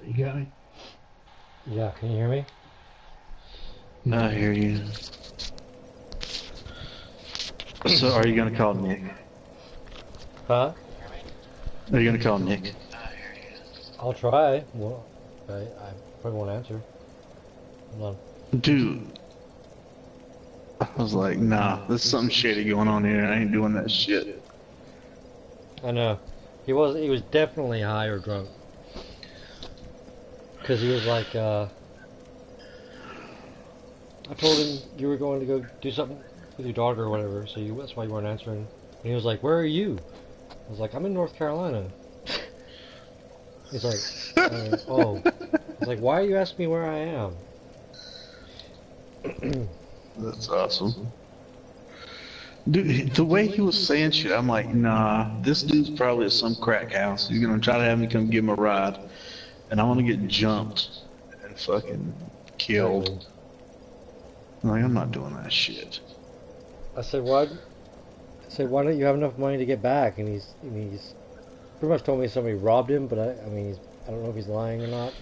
You got me? Yeah, can you hear me? I hear you. So, are you gonna call Nick? Huh? Are you gonna call Nick? I'll try. Well, I probably won't answer. Hold Dude, I was like, nah, there's something shady going on here. I ain't doing that shit. on. I know. He was definitely high or drunk. Cause he was like, I told him you were going to go do something with your daughter or whatever, so that's why you weren't answering. And he was like, where are you? I was like, I'm in North Carolina. He's like, oh. I was like, why are you asking me where I am? That's awesome. Dude, the way he was saying shit, I'm like, nah, this dude's probably at some crack house. He's gonna try to have me come give him a ride, and I want to get jumped and fucking killed. Exactly. Like, I'm not doing that shit. I said, why? Why don't you have enough money to get back? And he's pretty much told me somebody robbed him, but I mean, I don't know if he's lying or not.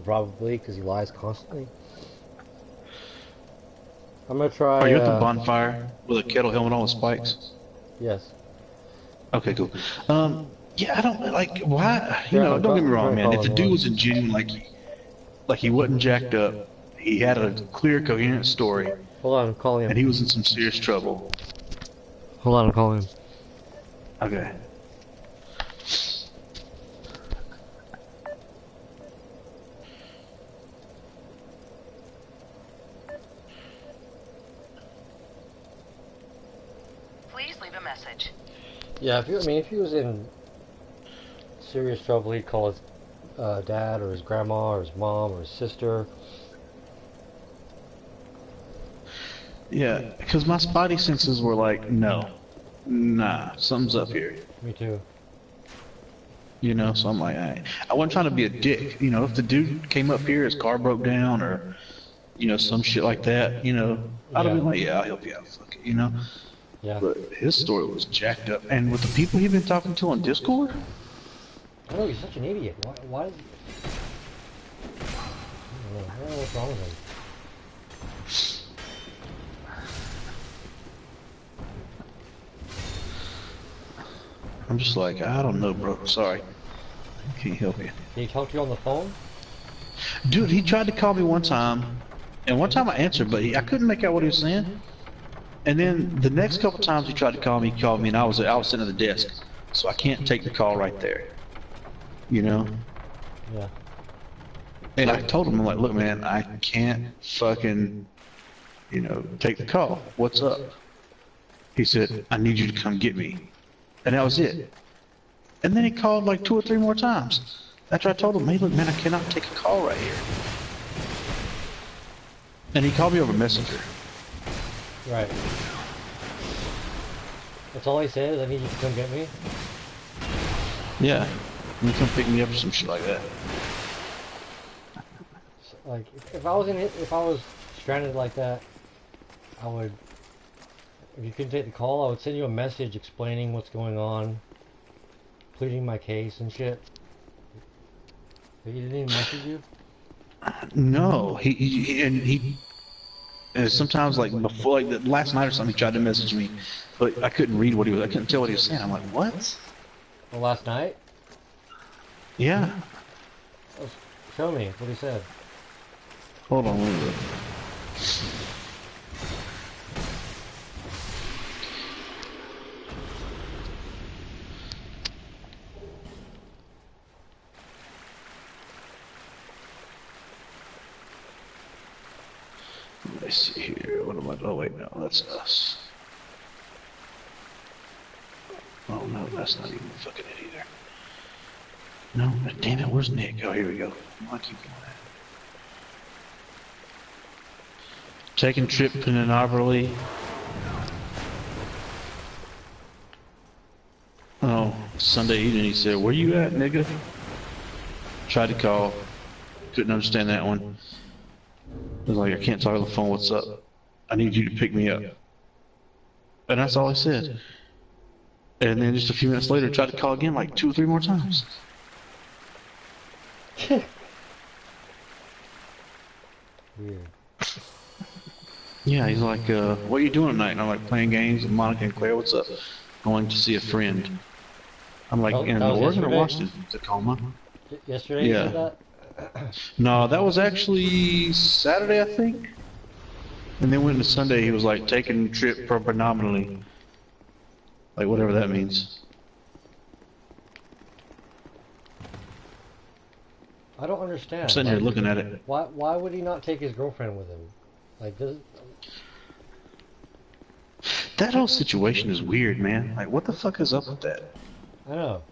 Probably, because he lies constantly. I'm gonna try. Are you at the bonfire with a kettle helmet on with spikes? Yes. Okay, cool. Yeah, I don't like why. You Yeah, know, don't get me wrong, I'm man. If the calling dude one. was a genuine, like he wasn't jacked up, he had a clear, coherent story, Hold on, I'm calling and him. he was in some serious trouble. Hold on, I'm calling him. Okay. Please leave a message. Yeah, if he was in serious trouble, he'd call his dad or his grandma or his mom or his sister. Yeah, because my spidey senses were like, no, nah, something's up here. Me too. You know, so I'm like, I wasn't trying to be a dick. You know, if the dude came up here, his car broke down, or you know, some shit like that, you know, I'd have been like, yeah, I'll help you out, fuck it, you know. Yeah. But his story was jacked up, and with the people he'd been talking to on Discord, I know he's such an idiot. Why is he? I don't know what's wrong with him. I'm just like, I don't know, bro. Sorry, I can't help you. Did he talk to you on the phone? Dude, he tried to call me one time, and one time I answered, but I couldn't make out what he was saying. And then the next couple times he tried to call me, he called me, and I was sitting at the desk, so I can't take the call right there. You know. Yeah. And I told him, I'm like, look, man, I can't fucking, you know, take the call. What's up? He said, I need you to come get me. And that was it. And then he called like 2 or 3 more times. After I told him, hey, look, man, I cannot take a call right here. And he called me over Messenger. Right. That's all he said is, I need you to come get me. Yeah. And he come pick me up or some shit like that. Like, if I was stranded like that, I would. If you couldn't take the call, I would send you a message explaining what's going on, pleading my case and shit. But he didn't even message you? No, and sometimes like before, like last night or something, he tried to message me, but I couldn't read I couldn't tell what he was saying. I'm like, what? Well, last night? Yeah. Oh, show me what he said. Hold on, let me look. Let's see here. What am I? Oh wait, no, that's us. Oh no, that's not even fucking it either. No, damn it, where's Nick? Oh, here we go. I keep doing that. Taking trip to Narberley. Oh, Sunday evening he said, where you at, nigga? Tried to call. Couldn't understand that one. I was like, I can't talk on the phone, what's up? I need you to pick me up. And that's all I said. And then just a few minutes later, tried to call again like 2 or 3 more times. Weird. Yeah, he's like, what are you doing tonight? And I'm like, playing games with Monica and Claire. What's up? Going to see a friend. I'm like, That in was Oregon or yesterday? Washington? Tacoma. Yesterday you said Yeah. that? No, that was actually Saturday, I think. And then went into Sunday, he was like taking the trip predominantly. Like, whatever that means. I don't I'm understand. sitting here Like, looking at it. why would he not take his girlfriend with him? Like, does That whole situation is weird, man. Like, what the fuck is up with that? I know.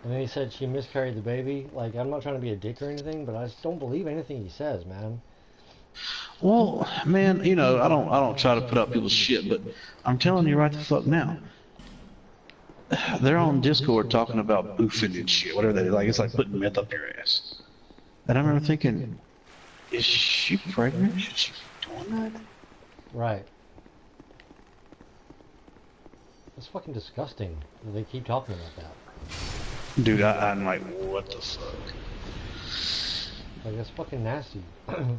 And then he said she miscarried the baby. Like, I'm not trying to be a dick or anything, but I just don't believe anything he says, man. Well, man, you know, I don't try to put up people's shit, but I'm telling you right the fuck now. They're on Discord talking about boofing and shit, whatever they like. It's like putting meth up your ass. And I remember thinking, is she pregnant? Should she be doing that? Right. It's fucking disgusting that they keep talking about that. Dude, I'm like, what the fuck? Like, that's fucking nasty. And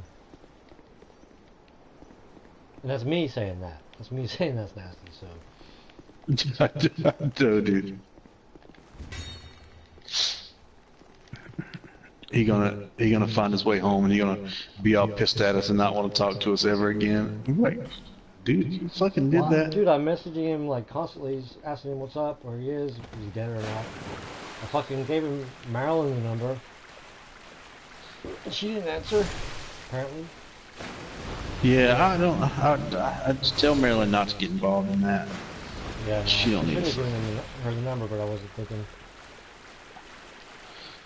that's me saying that. That's me saying that's nasty, so. I know, dude. He gonna find his way home and he gonna be all pissed at us and not want to talk to us ever again. I'm like, dude, you fucking did that. Dude, I'm messaging him like constantly, asking him what's up, where he is, if he's dead or not. I fucking gave him Marilyn the number. And she didn't answer, apparently. Yeah, I just tell Marilyn not to get involved in that. Yeah, no, She don't I need shouldn't to. have given her the number, but I wasn't thinking.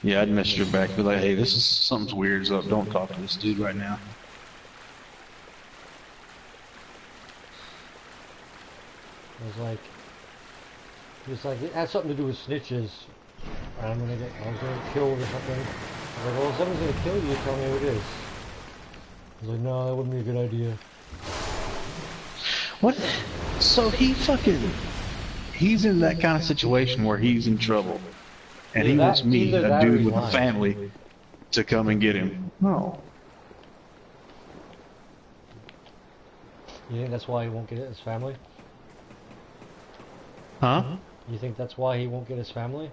Yeah, I'd message her back, be like, hey, this is something's weird's up. Don't talk to this dude right now. He was like, it had something to do with snitches. I was gonna get killed or something. I was like, well, if someone's gonna kill you, tell me who it is. I was like, no, that wouldn't be a good idea. What? So he's in that kind of situation where he's in trouble. And he wants me, either a that or dude he's with a lying. family, to come and get him. No. You think that's why he won't get his family? Huh? You think that's why he won't get his family?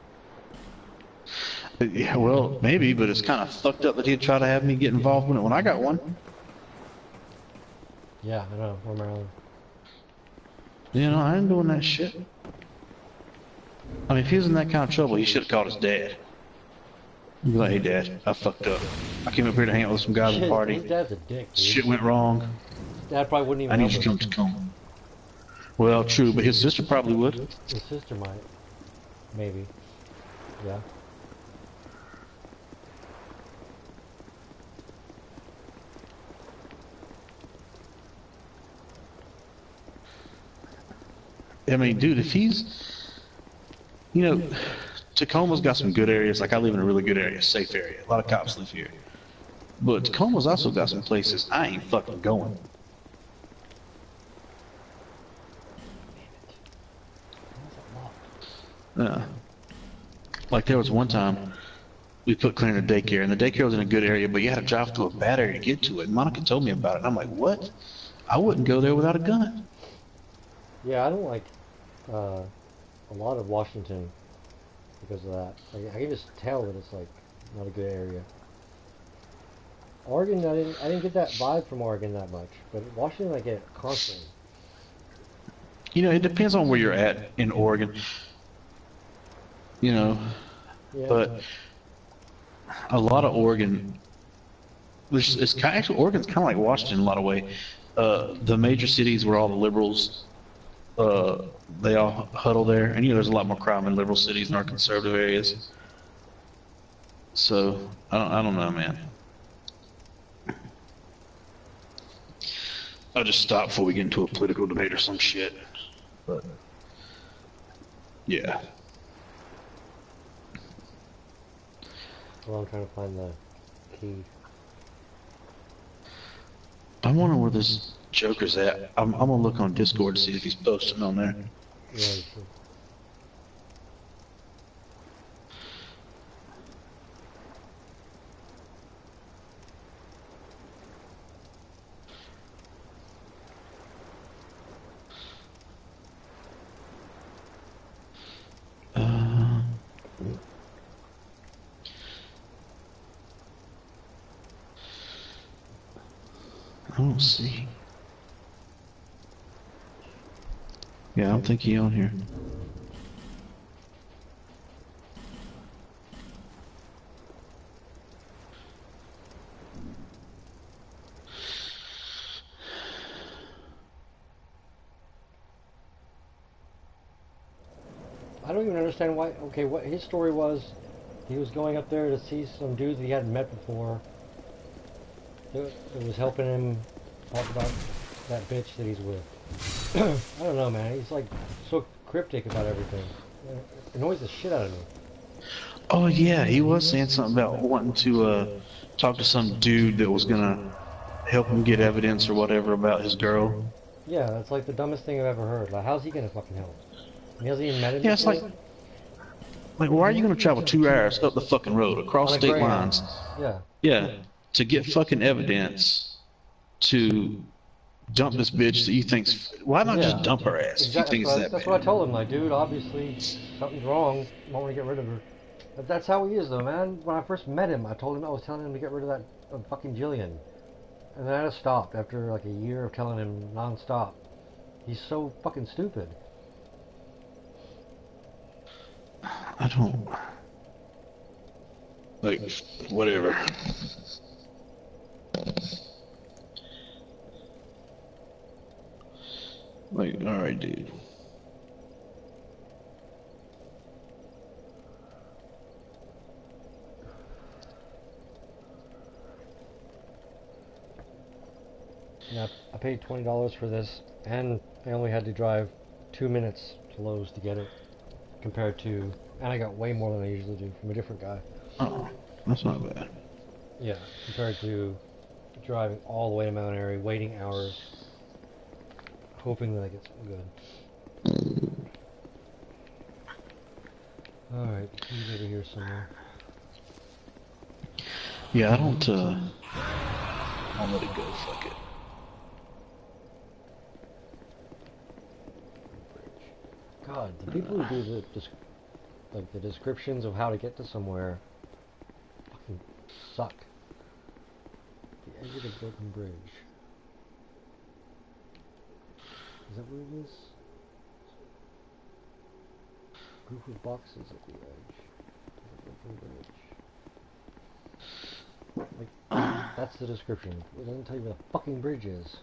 Yeah, well, maybe, but it's kind of fucked up that he'd try to have me get involved in it when I got one. Yeah, I know. We're Maryland. You know, I ain't doing that shit. I mean, if he was in that kind of trouble, he should have called his dad. He'd be like, hey, Dad, I fucked up. I came up here to hang out with some guys at a His party. dad's a dick, dude. Shit went wrong. His dad probably wouldn't even I need help you to come to Tacoma. Well, true, but his sister probably would. His sister might. Maybe. Yeah. I mean, dude, if he's, you know, Tacoma's got some good areas. Like, I live in a really good area, safe area. A lot of cops live here. But Tacoma's also got some places I ain't fucking going. Like, there was one time we put Claire in a daycare, and the daycare was in a good area, but you had to drive to a bad area to get to it. And Monica told me about it, and I'm like, what? I wouldn't go there without a gun. Yeah, I don't like a lot of Washington because of that. Like, I can just tell that it's like not a good area. Oregon, I didn't get that vibe from Oregon that much, but Washington I get it constantly. You know, it depends on where you're at in Oregon. You know, Yeah, but a lot of Oregon, which is kind actually Oregon's kind of like Washington in a lot of ways. The major cities where all the liberals, they all huddle there, and you know there's a lot more crime in liberal cities than our conservative areas. So I don't know, man. I'll just stop before we get into a political debate or some shit. But yeah. well, I'm trying to find the key. I'm wondering where this Joker's at. I'm gonna look on Discord to see if he's posting on there. Yeah, you should. I don't see. Yeah, I don't think he on here. I don't even understand why. Okay, what his story was, he was going up there to see some dude that he hadn't met before. That was helping him talk about that bitch that he's with. I don't know, man. He's like so cryptic about everything. It annoys the shit out of me. Oh yeah, he was saying something about wanting to talk to some dude that was gonna help him get evidence or whatever about his girl. Yeah, that's like the dumbest thing I've ever heard. Like, how's he gonna fucking help? He hasn't even met him Yeah, it's before? like why are you gonna travel 2 hours up the fucking road On across a state Greyhound. lines? Yeah. Yeah, to get fucking evidence to dump this bitch that you think's. Why not just Yeah. dump her ass if you Exactly. think it's that That's what I bad? told him. Like, dude, obviously something's wrong. I want to get rid of her. But that's how he is, though, man. When I first met him, I was telling him to get rid of that fucking Jillian. And then I just stopped after like a year of telling him non-stop. He's so fucking stupid. I don't like whatever. Like, all right, dude. Yeah, I paid $20 for this, and I only had to drive 2 minutes to Lowe's to get it, compared to, and I got way more than I usually do from a different guy. Oh, that's not bad. Yeah, compared to driving all the way to Mount Airy, waiting hours, hoping that I get something good. Alright, he's over here somewhere. Yeah, I don't. I'll let it go. Fuck it. God, the people who do the descriptions of how to get to somewhere fucking suck. The edge of the broken bridge. Is that where it is? Group of boxes at the edge of the broken bridge. Like, that's the description. It doesn't tell you where the fucking bridge is.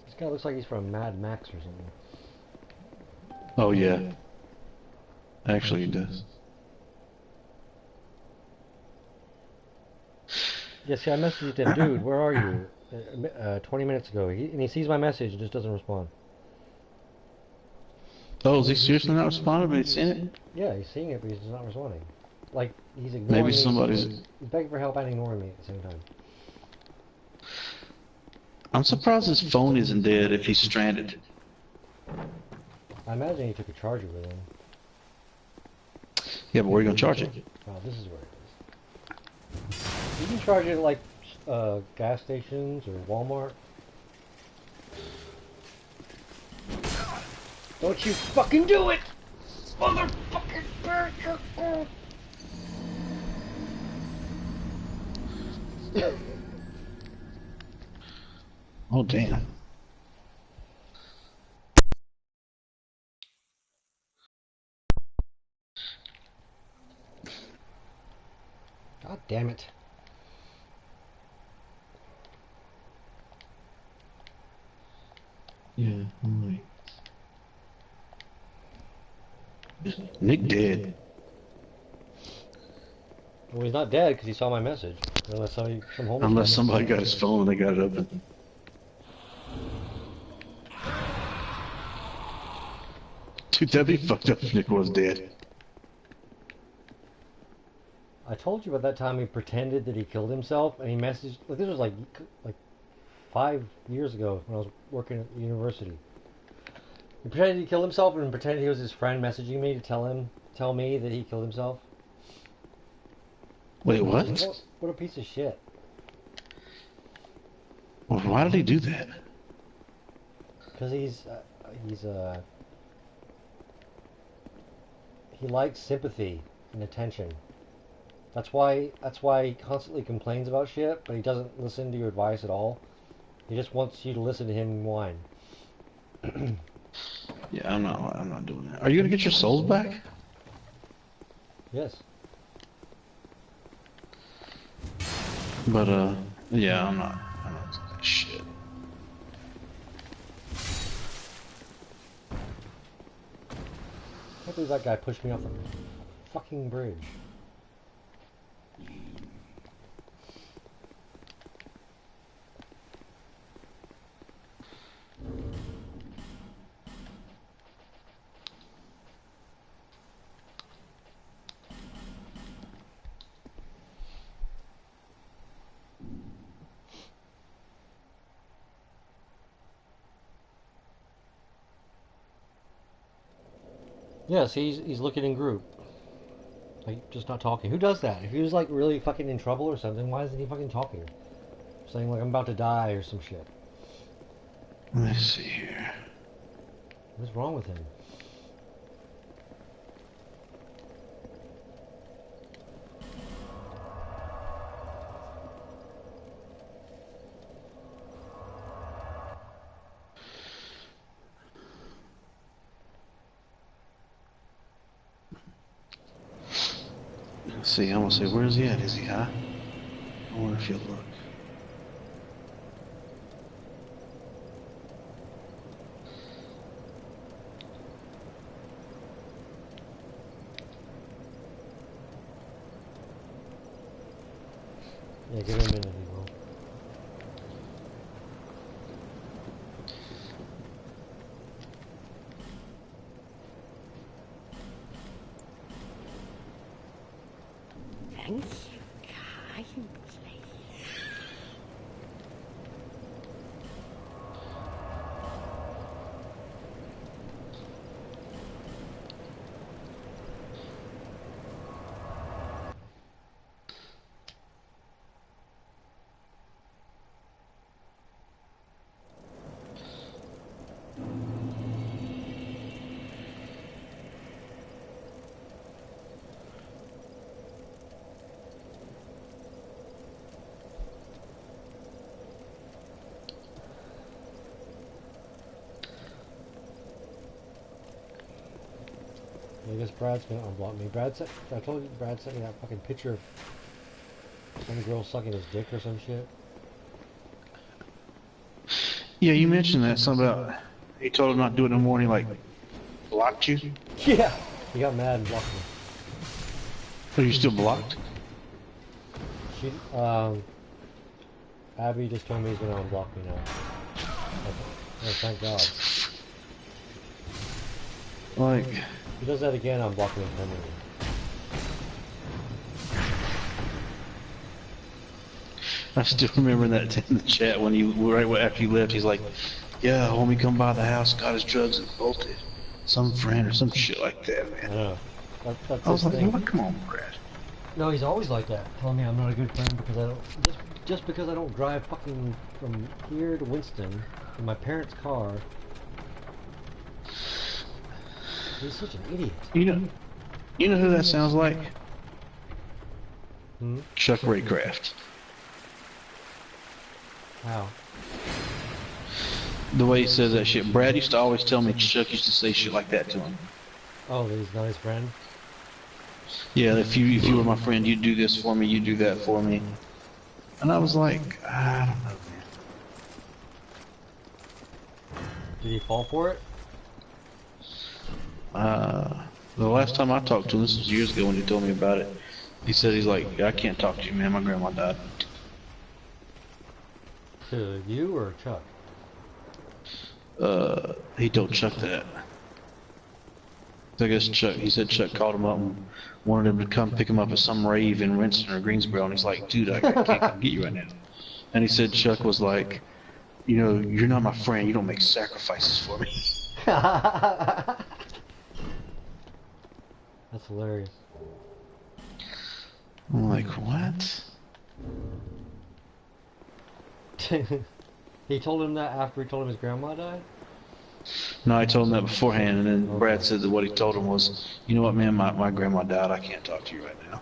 This guy looks like he's from Mad Max or something. Oh yeah. Actually, it does. Yeah, see, I messaged him, dude, where are you? 20 minutes ago. And he sees my message and just doesn't respond. Oh, is he seriously not responding? But he's seen it. Yeah, he's seeing it, but he's just not responding. Like, he's ignoring Maybe me. somebody's. He's begging for help and ignoring me at the same time. I'm surprised his phone isn't dead if he's stranded. I imagine he took a charger with him. Yeah, but where are you gonna charge it? Oh, this is where it is. You can charge it at, like, gas stations or Walmart. Don't you fucking do it! Motherfucking burger! Oh damn. God damn it. Yeah, I'm like. Nick dead. Well, he's not dead because he saw my message. Unless some homeless Unless guy- somebody got his phone and they got it open. Dude, that'd be fucked up if Nick was dead. I told you about that time he pretended that he killed himself, and he messaged. Like, this was like 5 years ago when I was working at the university. He pretended he killed himself and pretended he was his friend messaging me to tell me that he killed himself. Wait, what? What a piece of shit. Well, why did he do that? Because he's He likes sympathy and attention. That's why he constantly complains about shit, but he doesn't listen to your advice at all. He just wants you to listen to him whine. Yeah, I'm not doing that. Are you gonna get your souls back? Yes. But yeah, I'm not doing that shit. I can't believe that guy pushed me off the fucking bridge. Yes, he's looking in group. Like, just not talking. Who does that? If he was like really fucking in trouble or something, why isn't he fucking talking? Saying like I'm about to die or some shit. Let me see here. What's wrong with him? Let's see, I'm gonna say, where's he at? Is he high? I wonder if he'll look. Yeah, give him a minute, he will. Thanks, kindly. I guess Brad's gonna unblock me. I told you Brad sent me that fucking picture of some girl sucking his dick or some shit. Yeah, you mentioned that, something about he told him not to do it no more and he like blocked you. Yeah! He got mad and blocked me. Are you still blocked? She, Abby just told me he's gonna unblock me now. Oh, thank God. Like, If he does that again, I'm blocking him permanently. I still remember that in the chat when you, right after you left, he's like, yeah, homie, come by the house, got his drugs and bolted. Some friend or some shit like that, I man. know. That's I was his like, thing. well, come on, Brad. No, he's always like that. Telling me I'm not a good friend because I don't just because I don't drive fucking from here to Winston in my parents' car. He's such an idiot. You know who that sounds like? Hmm? Chuck Raycraft. How? The way he says that shit. Brad used to always tell me Chuck used to say shit like that to him. Oh, that he's not his friend? Yeah, if you were my friend, you'd do this for me, you'd do that for me. And I was like, I don't know, man. Did he fall for it? The last time I talked to him, this was years ago when he told me about it, he said he's like, I can't talk to you, man, my grandma died. To you or Chuck? He told Chuck that. I guess Chuck, he said Chuck called him up and wanted him to come pick him up at some rave in Winston or Greensboro, and he's like, dude, I can't come get you right now. And he said Chuck was like, you know, you're not my friend, you don't make sacrifices for me. That's hilarious. I'm like, what? He told him that after he told him his grandma died? No, I told him that beforehand, and then Okay. Brad said that what he told him was, you know what, man, my grandma died. I can't talk to you right now.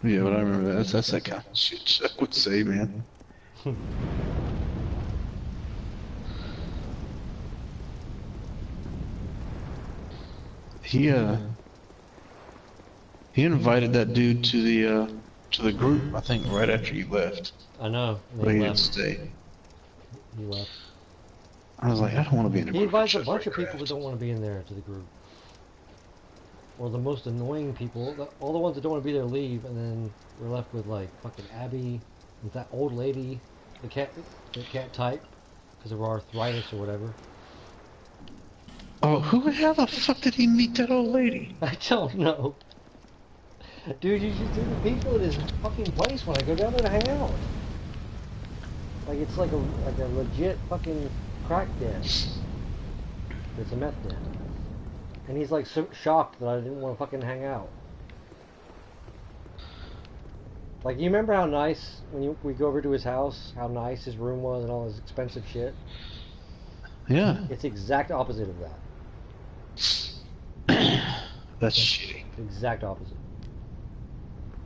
Yeah, but I remember that. That's that kind of shit Chuck would say, man. He he invited that dude to the group. I think right after you left, I know. And but he he didn't left. stay. He left. I was like, I don't want to be in a He group. invites a with bunch Chuck of people that Craft. don't want to be in there to the group. Or the most annoying people. All the ones that don't want to be there leave, and then we're left with like fucking Abby, with that old lady that can't type because of arthritis or whatever. Oh, how the fuck did he meet that old lady? I don't know. Dude, you should see the people at his fucking place when I go down there to hang out. Like it's like a legit fucking crack den. It's a meth den. And he's like so shocked that I didn't want to fucking hang out. Like, you remember how nice, when we go over to his house, how nice his room was and all his expensive shit? Yeah, It's the exact opposite of that. that's shitty. Exact opposite.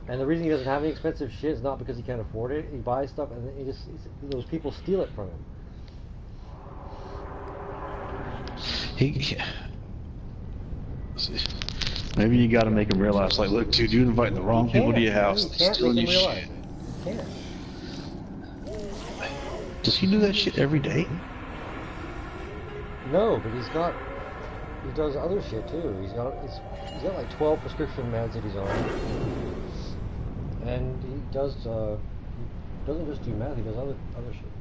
And the reason he doesn't have any expensive shit is not because he can't afford it. He buys stuff and then those people steal it from him. He maybe you got to make him realize, like, look, dude, you're inviting the wrong people to your house. You They're can't stealing make your him realize shit. it. You can't. Does he do that shit every day? No, but he does other shit too. He's got like 12 prescription meds that he's on. And he doesn't just do meth, he does other shit.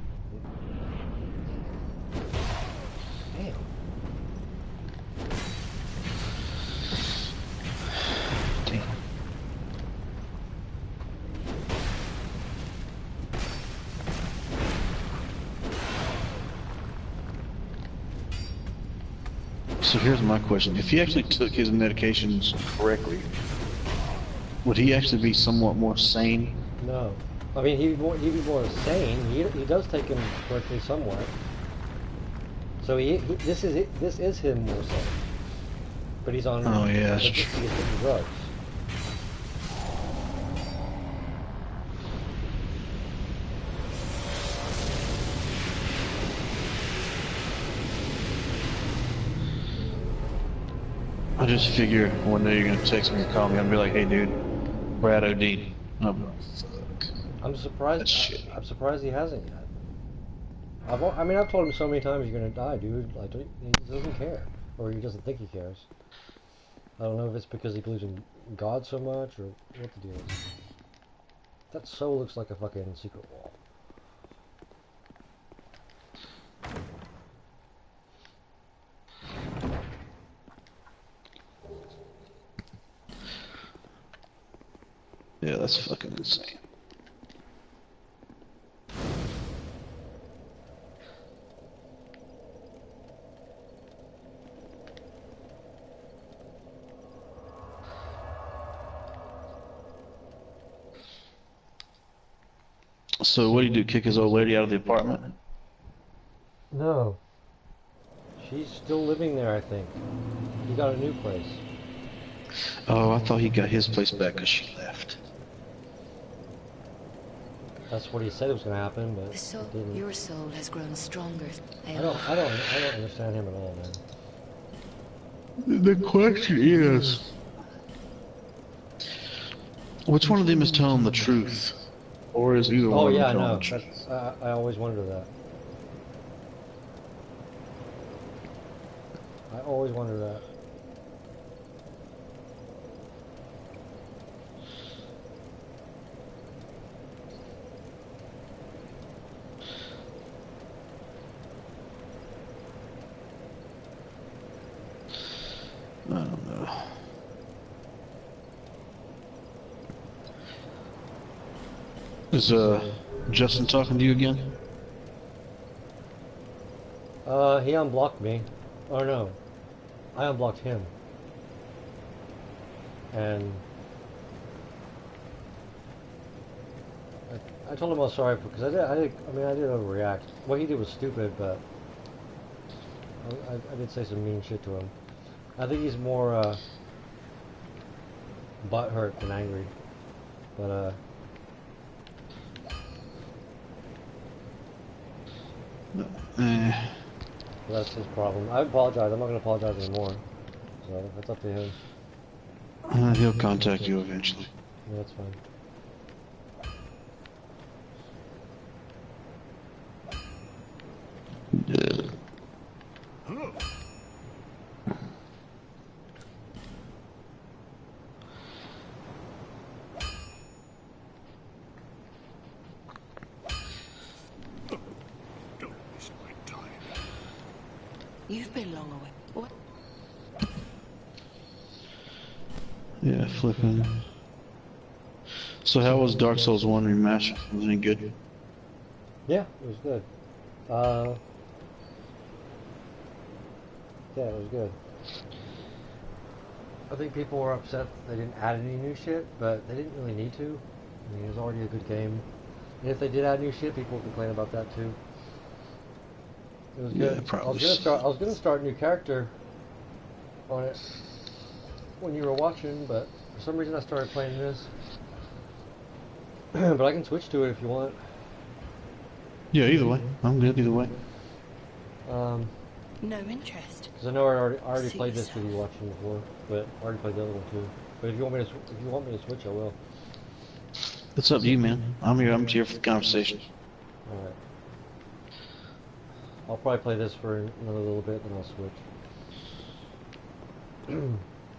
Damn. Damn. So here's my question. If he actually took his medications correctly, would he actually be somewhat more sane? No. I mean, he'd be more sane. He does take him correctly somewhat. So this is him more sane. But he's on Oh, yeah, that's he's true. taking drugs. I just figure one day you're gonna text me or call me and be like, hey dude, Brad OD. Oh, fuck. I'm surprised. That's shitty. I'm surprised he hasn't yet. I've told him so many times you're gonna die, dude. Like he doesn't care, or he doesn't think he cares. I don't know if it's because he believes in God so much, or what the deal is. That so looks like a fucking secret wall. Yeah, that's fucking insane. So what do you do? Kick his old lady out of the apartment? No. She's still living there, I think. He got a new place. Oh, I thought he got his place back because she left. That's what he said was gonna happen, but The soul, it didn't. your soul has grown stronger. I don't understand him at all, man. The question is, which one of them is telling the truth? Or is either Oh one yeah, of them telling no. the truth? I always wonder that. I always wonder that. I don't know. Is Justin talking to you again? he unblocked me. Or no, I unblocked him. And I told him I was sorry because I did overreact. What he did was stupid, but I did say some mean shit to him. I think he's more butthurt than angry. But that's his problem. I apologize. I'm not going to apologize anymore. So that's up to him. He'll contact you eventually. Yeah, that's fine. You've been long away. What? Yeah, flipping. So how was Dark Souls 1 remastered? Was it any good? Yeah, it was good. Yeah, it was good. I think people were upset they didn't add any new shit, but they didn't really need to. I mean, it was already a good game. And if they did add new shit, people would complain about that too. It was good. Yeah, probably. I was gonna start a new character on it when you were watching, but for some reason I started playing this. But I can switch to it if you want. Yeah, either way. I'm good either way. No interest. Because I know I already played this with you watching before, but I already played the other one too. But if you want me to switch, I will. It's up to you, man. I'm here for the conversation. All right. I'll probably play this for another little bit, then I'll switch.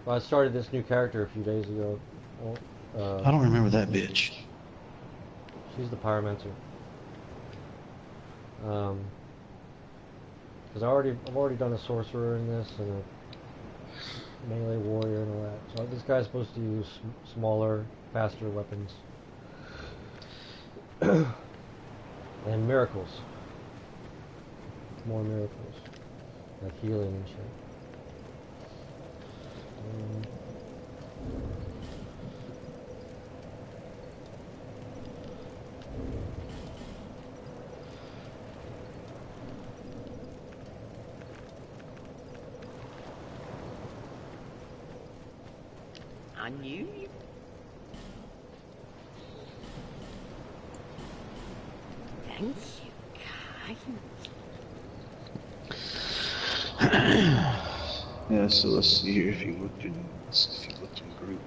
Well, I started this new character a few days ago. I don't remember that bitch. She's the pyromancer. Because I've already done a sorcerer in this and a melee warrior and all that. So this guy's supposed to use smaller, faster weapons and miracles. More miracles, like healing and shit. I knew you. Thank you, kind. Yeah, so let's see here if you looked in group.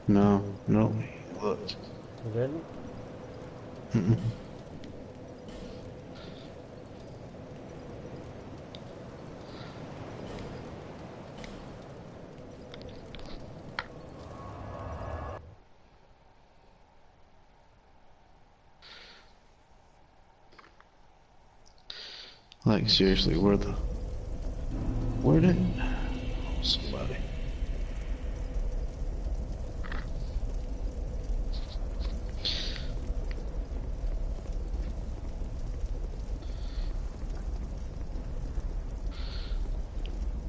No, he looked. You didn't? Mm-mm. Like seriously, where did somebody?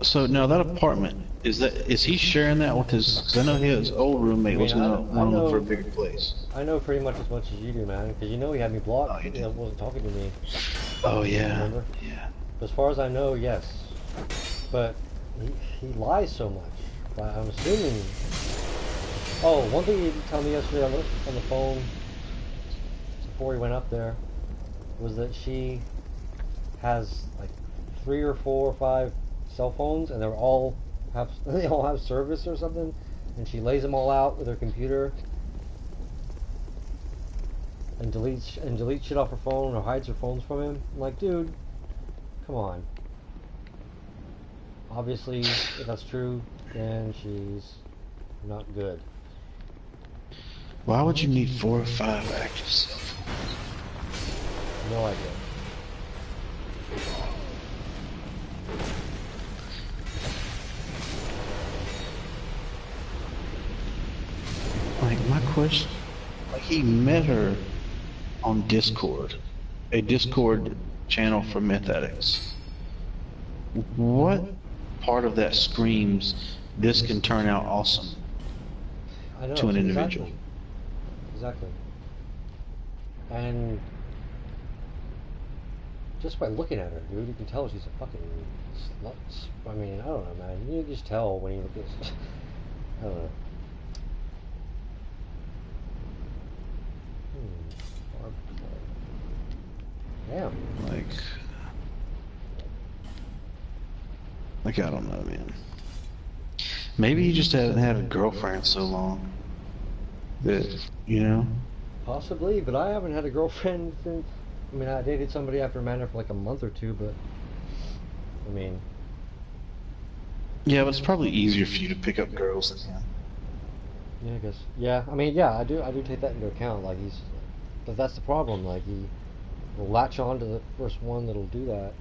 So now that apartment, is he sharing that with his? Because I know his old roommate was gonna want to look for a bigger place. I know pretty much as much as you do, man. Because you know he had me blocked. Oh, he did. Wasn't talking to me. Oh yeah, Remember? yeah. As far as I know, yes. But he lies so much. I'm assuming. Oh, one thing he didn't tell me yesterday on the phone before he went up there was that she has like 3 or 4 or 5 cell phones, and they all have service or something, and she lays them all out with her computer and deletes shit off her phone or hides her phones from him. I'm like, dude, come on. Obviously, if that's true, then she's not good. Why would you need 4 or 5 active cell phones? No idea. Like my question, he met her on Discord, a Discord channel for meth addicts. What part of that screams this can turn out awesome I know, to an individual? Exactly. And just by looking at her, dude, you can tell she's a fucking slut. I mean, I don't know, man. You can just tell when you look at. I don't know. Damn. Like I don't know, man. Maybe he just hasn't had a girlfriend so long that, you know. Possibly, but I haven't had a girlfriend since. I mean, I dated somebody after I met her for like a month or two, but I mean. Yeah, but it's probably easier for you to pick up girls than him. Yeah, I guess. Yeah, I mean, yeah, I do take that into account. Like but that's the problem. Like he will latch on to the first one that'll do that.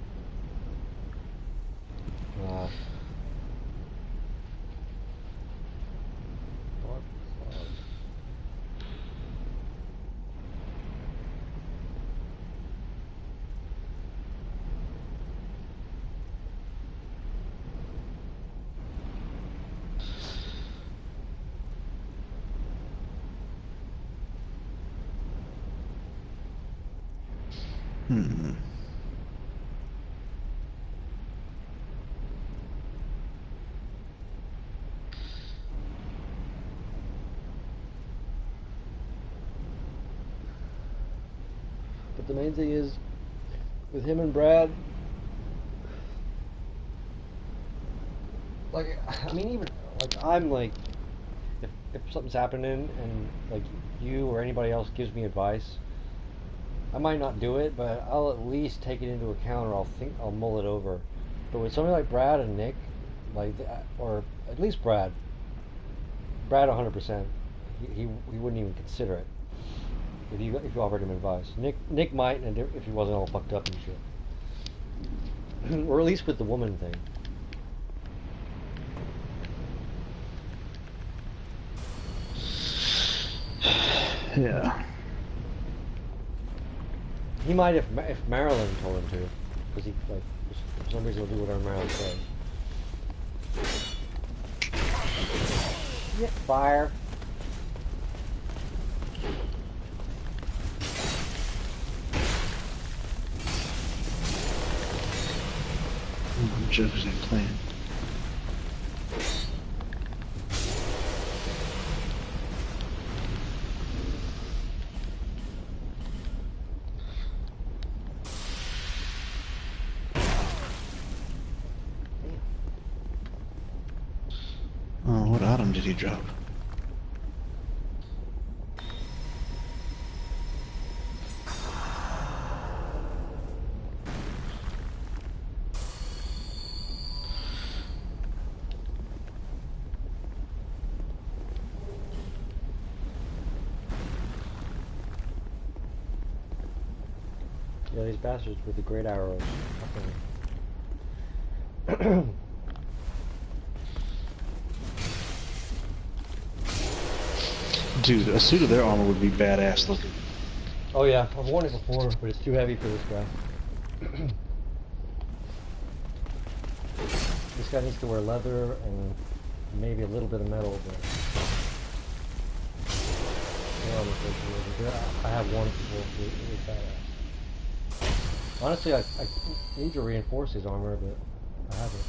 Hmm. But the main thing is, with him and Brad, like, I mean, even, like, I'm like, if something's happening and, like, you or anybody else gives me advice, I might not do it, but I'll at least take it into account, or I'll mull it over. But with somebody like Brad and Nick, like, or at least Brad 100%, he wouldn't even consider it if you offered him advice. Nick might, and if he wasn't all fucked up and shit, or at least with the woman thing. Yeah. He might if Marilyn told him to, because he like for some reason he'll do whatever Marilyn says. Yeah, fire. Joke's in plan. Oh, what item did he drop? Yeah, these bastards with the great arrows. Dude, a suit of their armor would be badass looking. Oh yeah, I've worn it before, but it's too heavy for this guy. This guy needs to wear leather and maybe a little bit of metal, but I have one before. It was badass. Honestly, I need to reinforce his armor, but I haven't.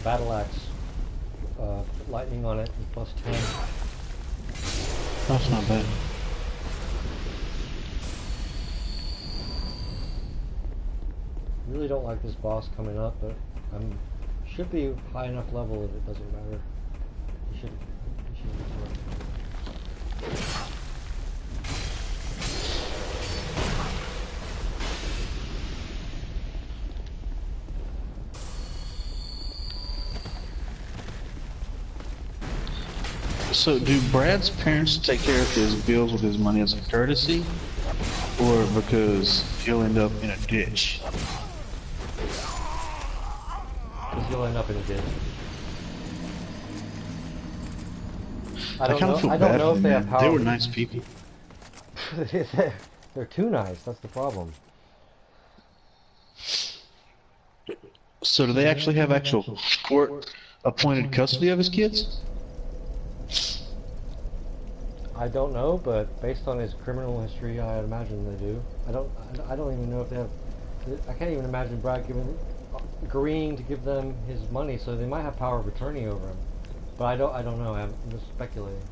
Battle axe, lightning on it, and plus 10. That's not bad. Really don't like this boss coming up, but I'm should be high enough level that it doesn't matter. You should be sure. So, do Brad's parents take care of his bills with his money as a courtesy, or because he'll end up in a ditch? Because you'll end up in a ditch. I kind of feel I don't bad know for if them, they have man. power. They were nice people. They're too nice. That's the problem. So, do they actually have actual court-appointed custody of his kids? I don't know, but based on his criminal history, I imagine they do. I don't even know if they have. I can't even imagine Brad agreeing to give them his money, so they might have power of attorney over him. But I don't know. I'm just speculating.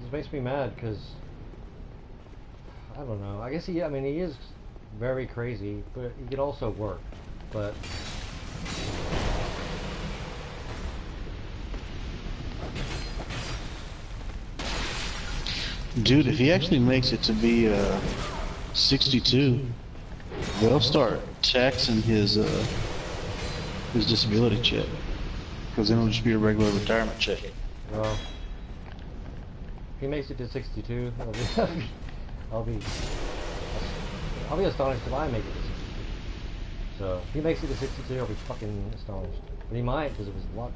This makes me mad because I don't know. I guess I mean, he is very crazy, but he can also work. But Dude, if he actually makes it to be 62, they'll start taxing his disability check, because then it'll just be a regular retirement check. well, if he makes it to 62, I'll be astonished if I make it to 62. So if he makes it to 62, I'll be fucking astonished. But he might because of his luck.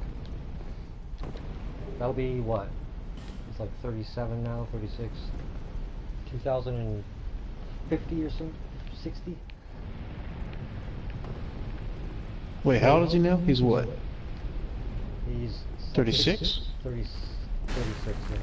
That'll be what? It's like 37 now, 36. 2050 or so? 60? Wait, how old is he now? He's what? He's 36? 36, yeah.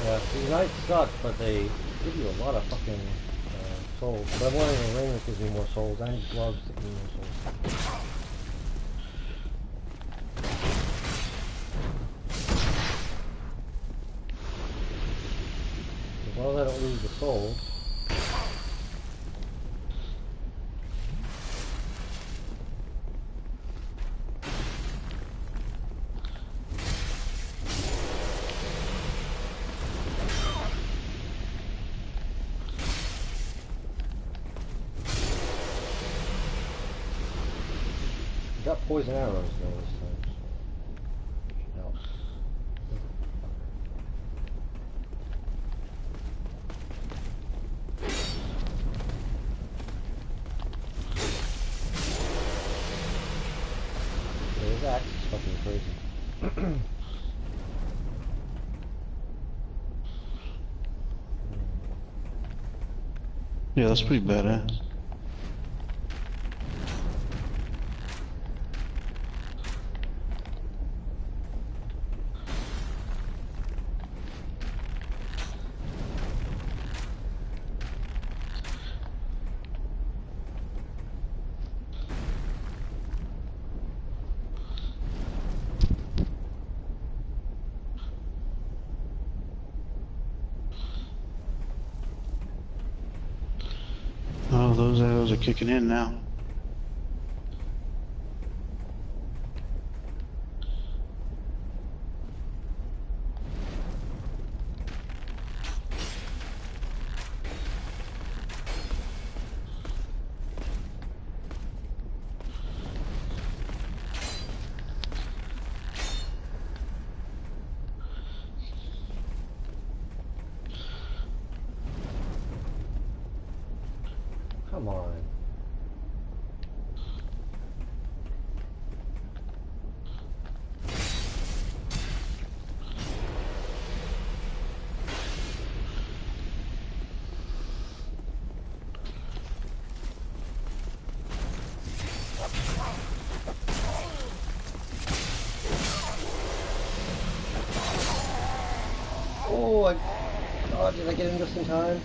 Yeah, these nights suck, but they give you a lot of fucking souls. But I'm wearing a ring that gives me more souls, and gloves that give me more souls. As long as I don't lose the souls. Got poison arrows though this time, so should help. Yeah, his axe is fucking crazy. Yeah, that's pretty badass. Oh, those arrows are kicking in now. Come on. Oh, God, did I get him just in time?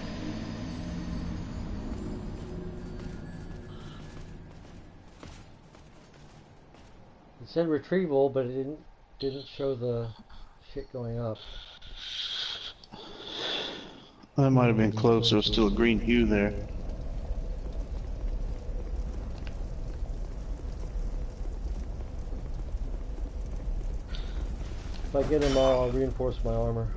It said retrieval, but it didn't show the shit going up. That might have been close. There was still a green hue there. If I get him, I'll reinforce my armor.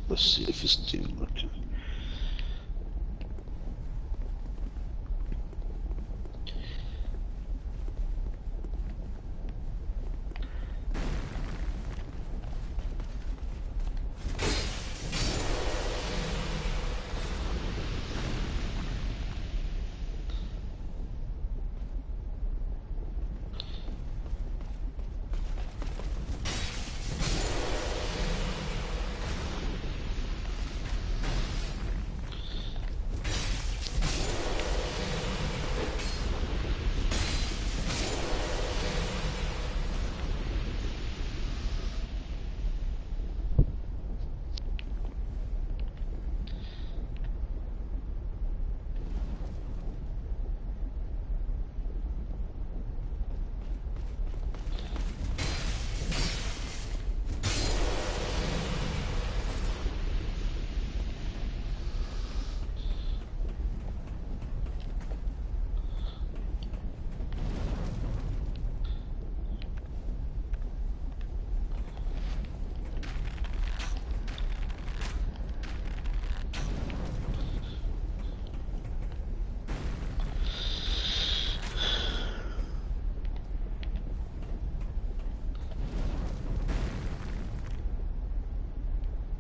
Let's see if it's still looking.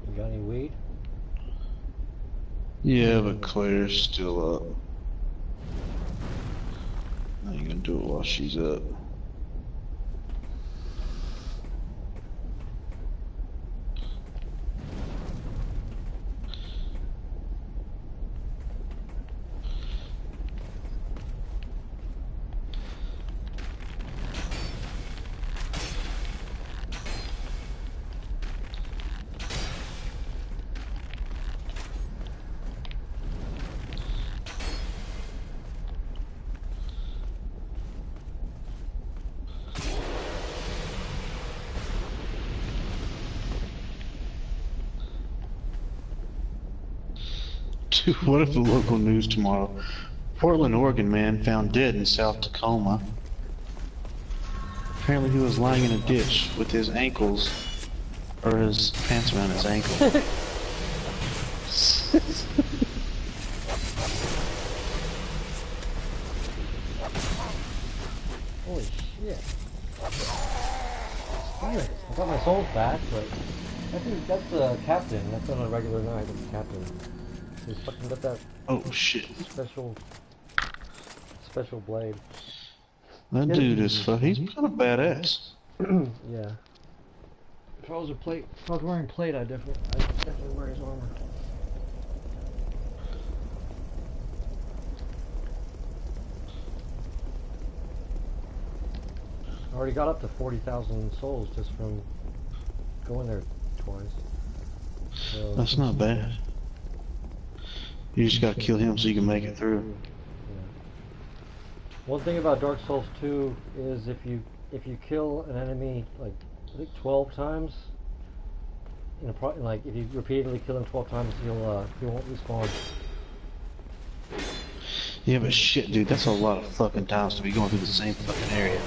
You got any weed? Yeah, but Claire's still up. I ain't gonna do it while she's up. Dude, what if the local news tomorrow? Portland, Oregon man found dead in South Tacoma. Apparently he was lying in a ditch with his ankles, or his pants around his ankle. Holy shit. Damn it. I got my souls back, but I think that's the captain. That's not a regular knight, that's the captain. He's fucking got that Oh shit. special blade. That dude is he's kind of badass. Yeah. If I was wearing plate, I'd definitely wear his armor. I already got up to 40,000 souls just from going there twice. So, That's not bad. You just gotta kill him so you can make it through. yeah. One thing about Dark Souls 2 is if you kill an enemy like I think 12 times, like if you repeatedly kill him 12 times, he won't respawn. Yeah, but shit, dude, that's a lot of fucking times to be going through the same fucking area.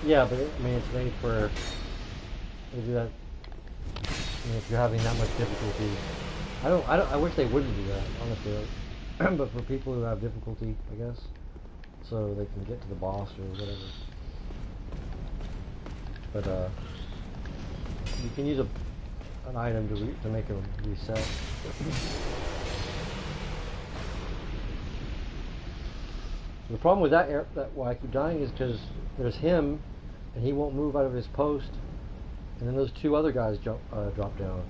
Yeah, but I mean it's made for they do that. I mean, if you're having that much difficulty, I wish they wouldn't do that, honestly. But for people who have difficulty, I guess, so they can get to the boss or whatever. But you can use an item to make a reset. The problem with that why I keep dying is because there's him, and he won't move out of his post, and then those two other guys drop down.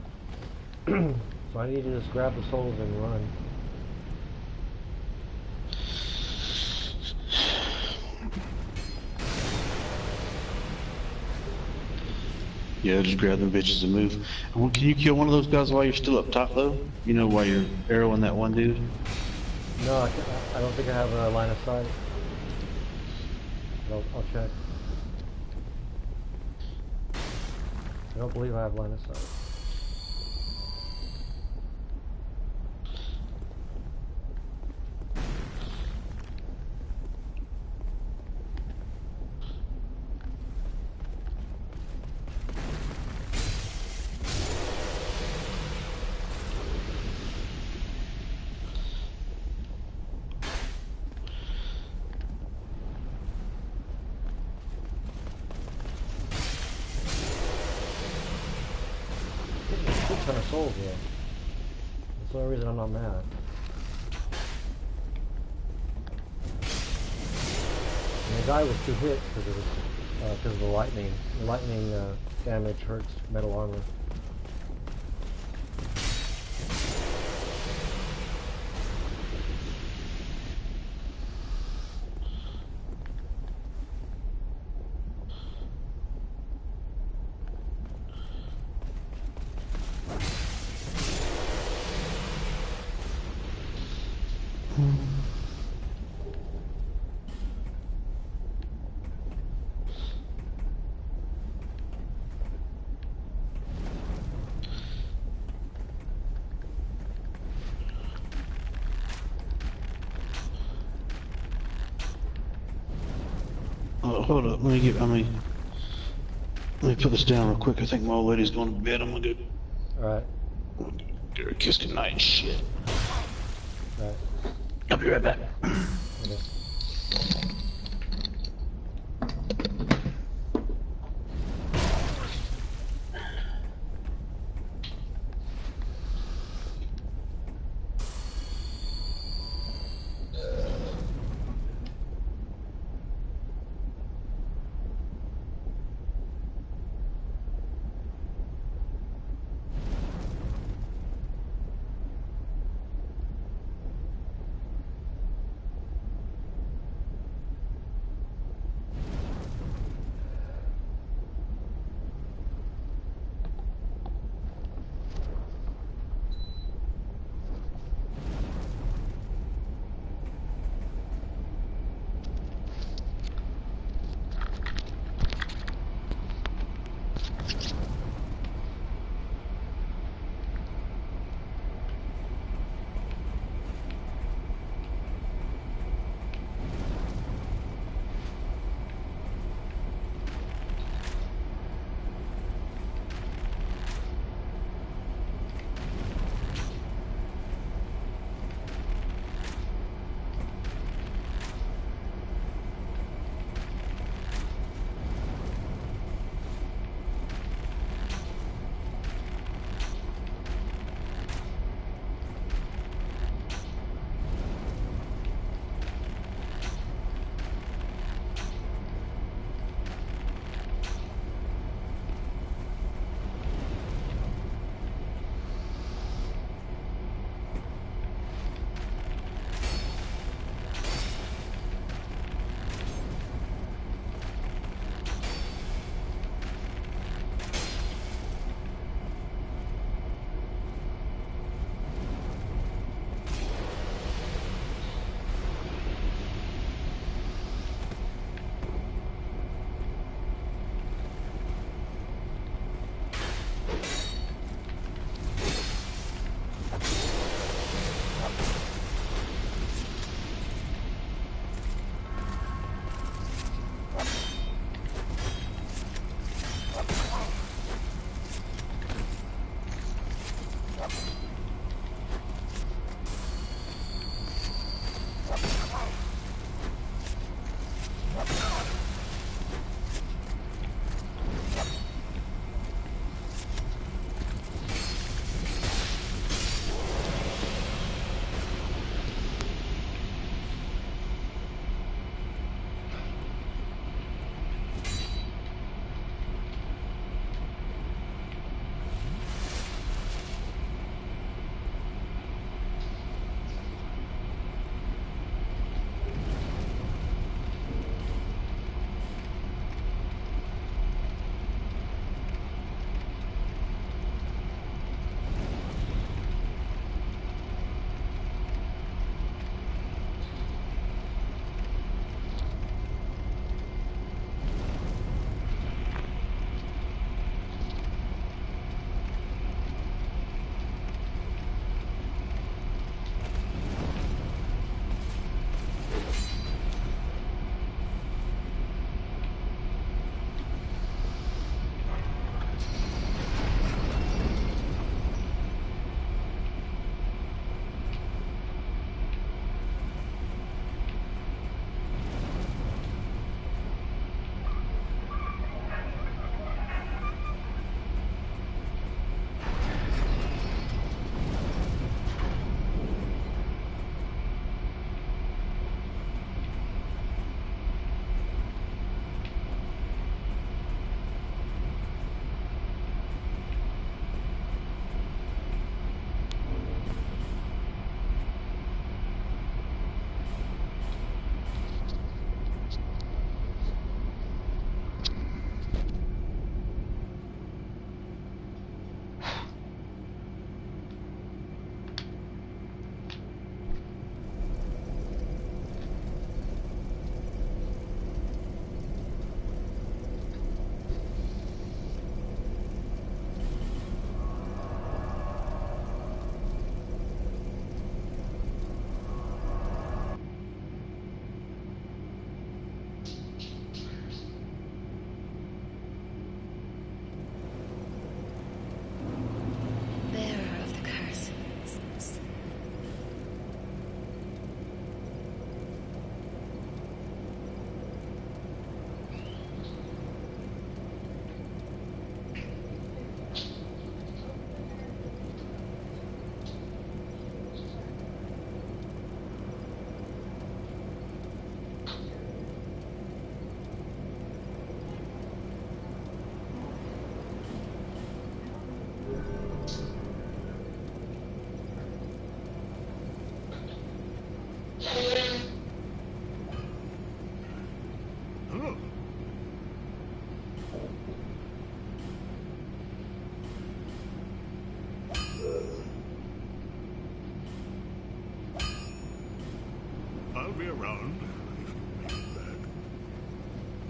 So I need to just grab the souls and run. Yeah, just grab them bitches and move. Can you kill one of those guys while you're still up top, though? You know, while you're arrowing that one dude? No, I don't think I have a line of sight. I'll check. I don't believe I have line of sight. Ton of souls here. That's the only reason I'm not mad. And the guy was 2 hits because of the lightning. The lightning damage hurts metal armor. Oh, hold up, let me put this down real quick. I think my old lady's going to bed. I'm gonna go Alright. get her a kiss goodnight and shit. Alright. I'll be right back. Okay.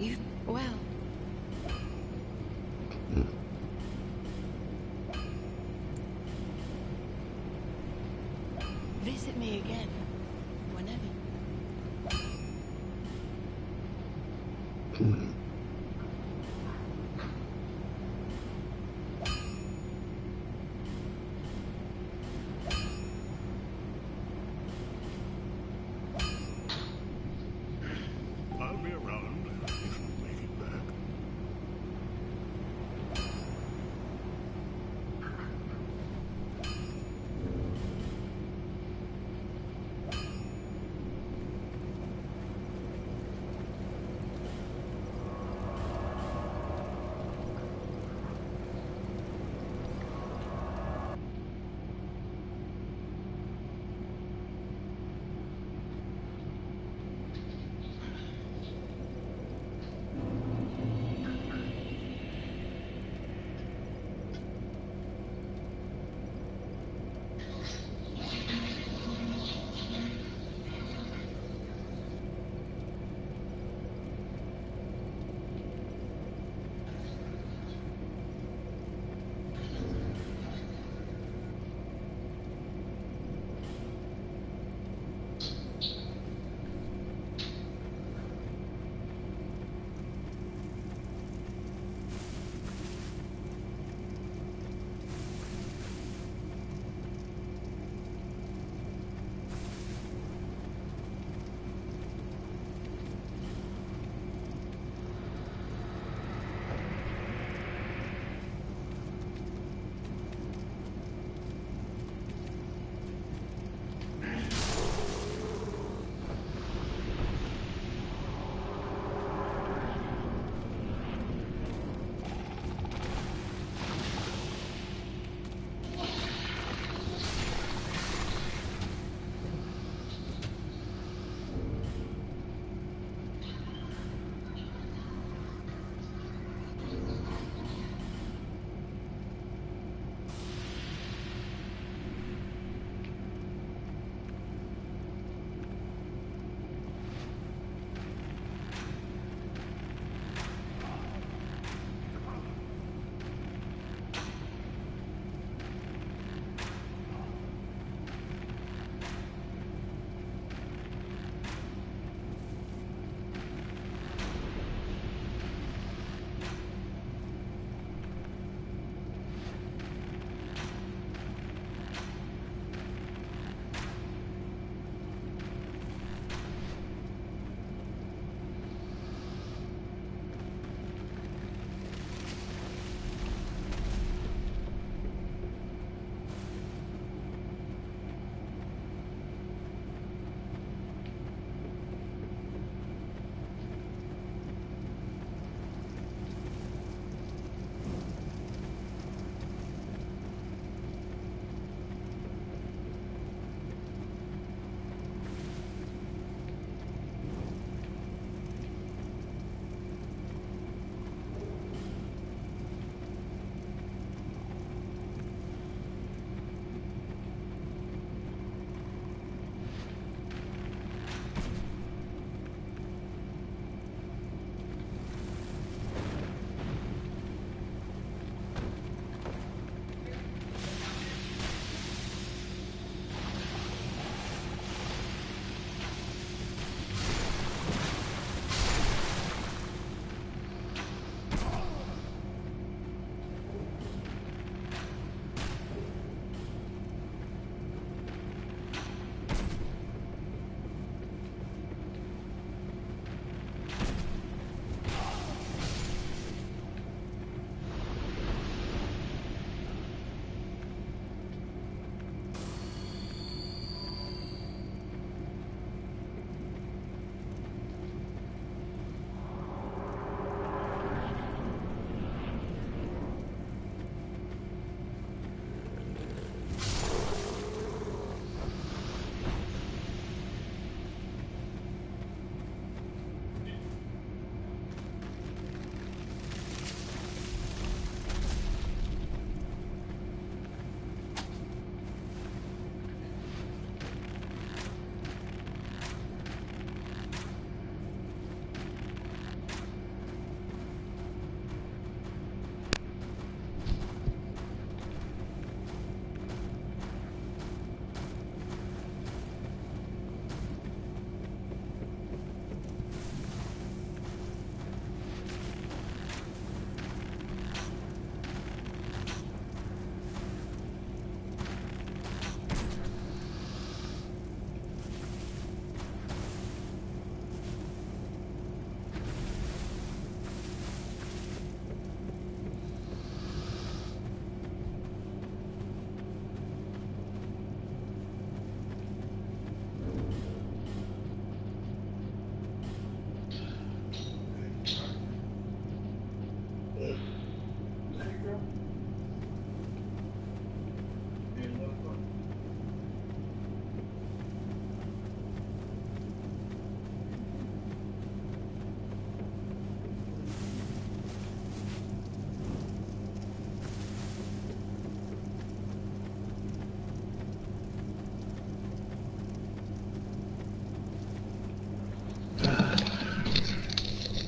You, well, visit me again, whenever. I'll be around if you make it back.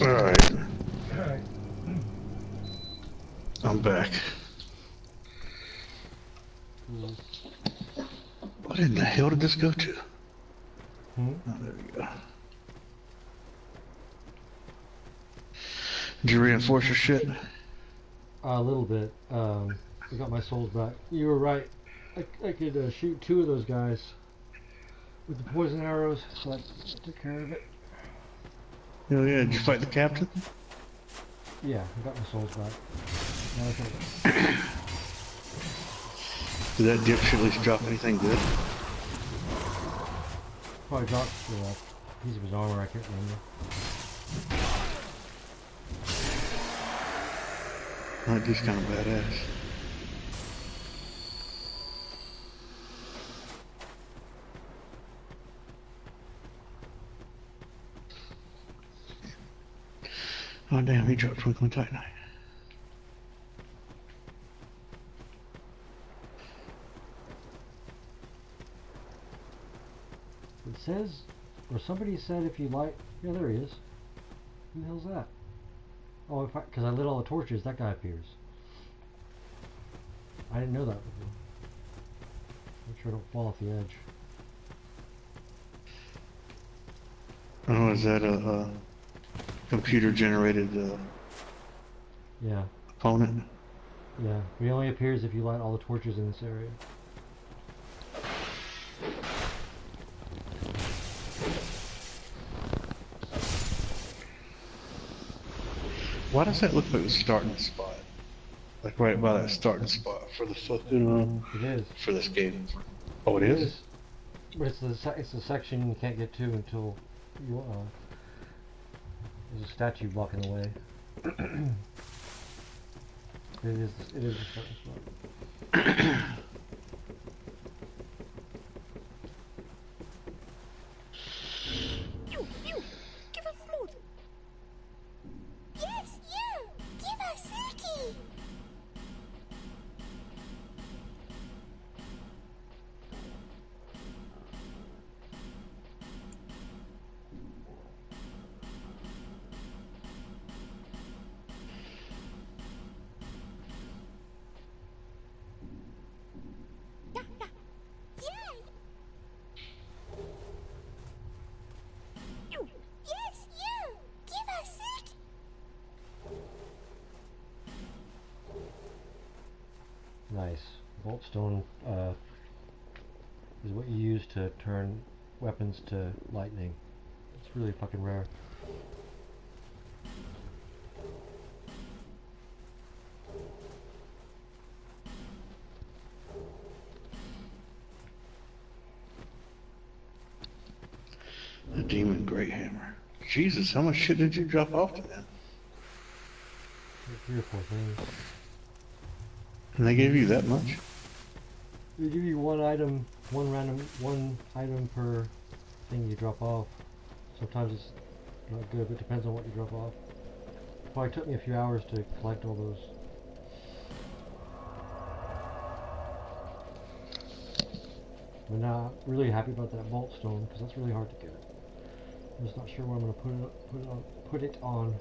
Alright, Alright. I'm back. Cool. What in the hell did this go to? Hmm? Oh, there we go. Did you reinforce your shit? A little bit. I got my souls back. You were right. I could shoot 2 of those guys with the poison arrows, so I took care of it. Hell yeah, did you fight the captain? Yeah, I got my souls back. Now I can... Did that dipshit at least drop anything good? Probably dropped a piece of his armor, I can't remember. That dude's kind of badass. Oh damn, he dropped Twinkling Titanite. It says, or somebody said if you light... Yeah, there he is. Who the hell's that? Oh, because I lit all the torches, that guy appears. I didn't know that before. Make sure I don't fall off the edge. Oh, is that a computer-generated Yeah, opponent? yeah. He only appears if you light all the torches in this area. Why does that look like the starting spot? Like right by that starting spot for the fucking, It is. for this game. Oh, it is? But it's the section you can't get to until you, there's a statue blocking the way. It is the starting spot. You! Give us food! Yes, you! Give us Silky! Yay! You! Yes, you! Give us Silky! Nice. Boltstone is what you use to turn weapons to lightning. It's really fucking rare. A demon great hammer. Jesus, how much shit did you drop off to them? 3 or 4 things. And they gave you that much? They give you one item per thing you drop off. Sometimes it's not good, but it depends on what you drop off. Probably took me a few hours to collect all those. I'm now really happy about that bolt stone because that's really hard to get. I'm just not sure where I'm going to put it on.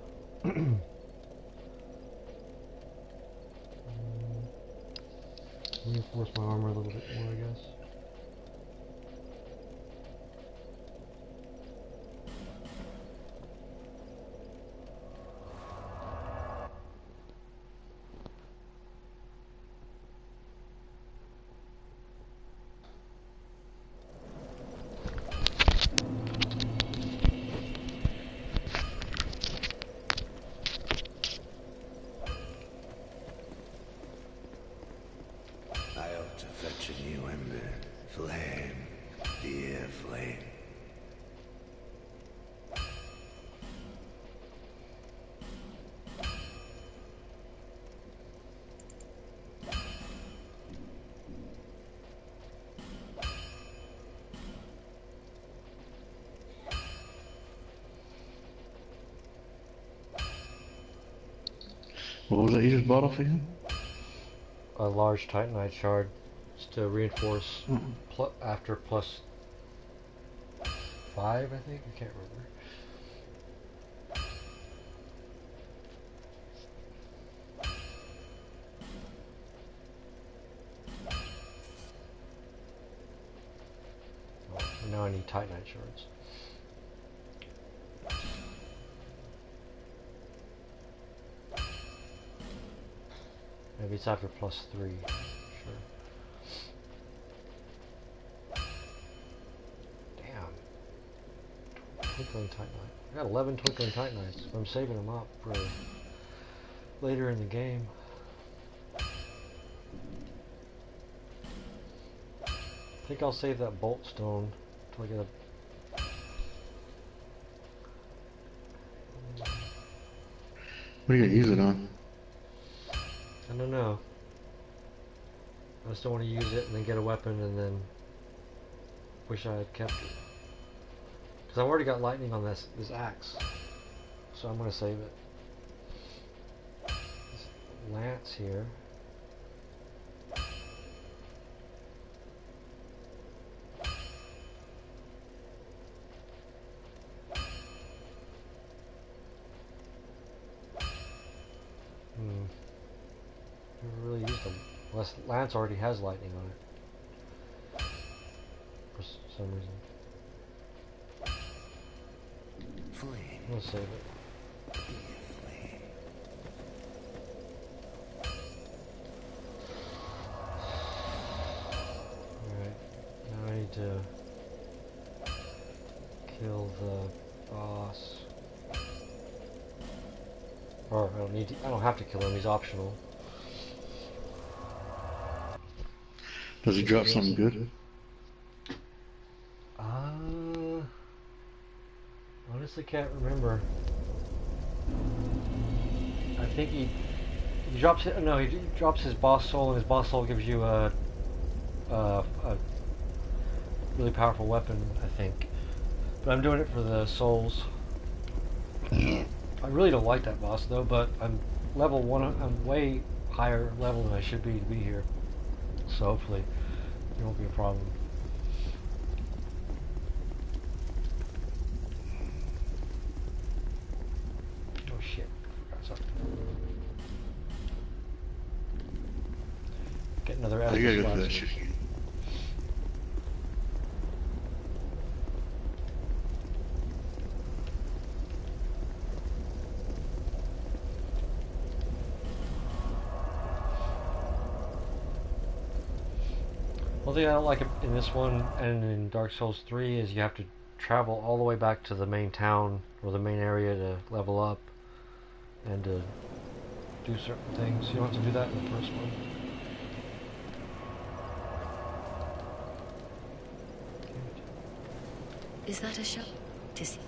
Reinforce my armor a little bit more, I guess. I ought to fetch a new ember. Flame, dear flame. What was that you just bought off of him? A large titanite shard just to reinforce after +5, I think. I can't remember. I need Titanite shards. Maybe it's after +3. Sure. Damn. Twinkling Titanite. I got 11 Twinkling Titanites. I'm saving them up for later in the game. I think I'll save that bolt stone until I get a... What are you gonna use it on? I don't know. I just don't want to use it and then get a weapon and then wish I had kept it. Because I've already got lightning on this axe. So I'm going to save it. This lance here. Never really used them. Unless Lance already has lightning on it. For some reason. Flame. I'm gonna save it. Flame. Alright. Now I need to kill the boss. Or I don't need to, I don't have to kill him, he's optional. Does he drop something good? Honestly can't remember. I think he drops it. No, he drops his boss soul, and his boss soul gives you a really powerful weapon, I think. But I'm doing it for the souls. I really don't like that boss though, but I'm level 1. I'm way higher level than I should be to be here. So hopefully it won't be a problem. Oh shit, forgot something. Get another Oh, you gotta go Estus through that blast. shit again. One thing I don't like in this one and in Dark Souls 3 is you have to travel all the way back to the main town or the main area to level up and to do certain things. You don't have to do that in the first one. Is that a shot? Tissy.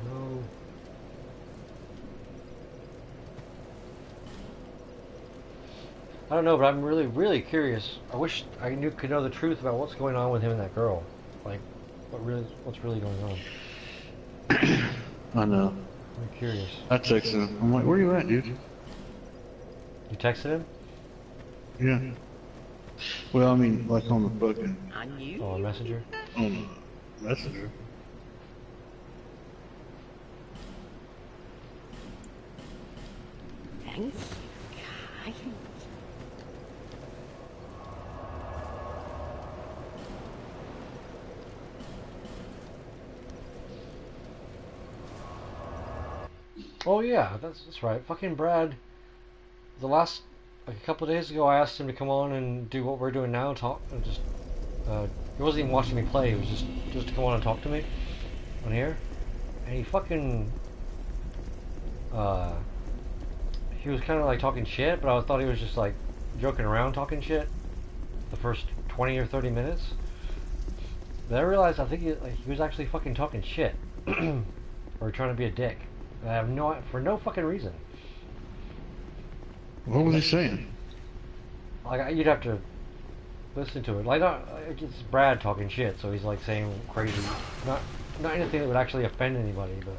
No. I don't know, but I'm really curious. I wish I could know the truth about what's going on with him and that girl. Like, what's really going on? I know. I'm curious. I texted him. I'm like, where you at, dude? You texted him? Yeah. Well, I mean, like on the fucking, I knew. Oh, a messenger? on the messenger. Thank you, kind. Oh yeah, that's right. Fucking Brad. The last, like a couple of days ago, I asked him to come on and do what we're doing now. Talk, just. He wasn't even watching me play. He was just to come on and talk to me on here, and he fucking. He was kind of like talking shit, but I thought he was just like joking around talking shit. The first 20 or 30 minutes. Then I realized I think he was actually fucking talking shit, or trying to be a dick. I have for no fucking reason. What was he saying? Like you'd have to listen to it. Like it's Brad talking shit, so he's like saying crazy, not anything that would actually offend anybody, but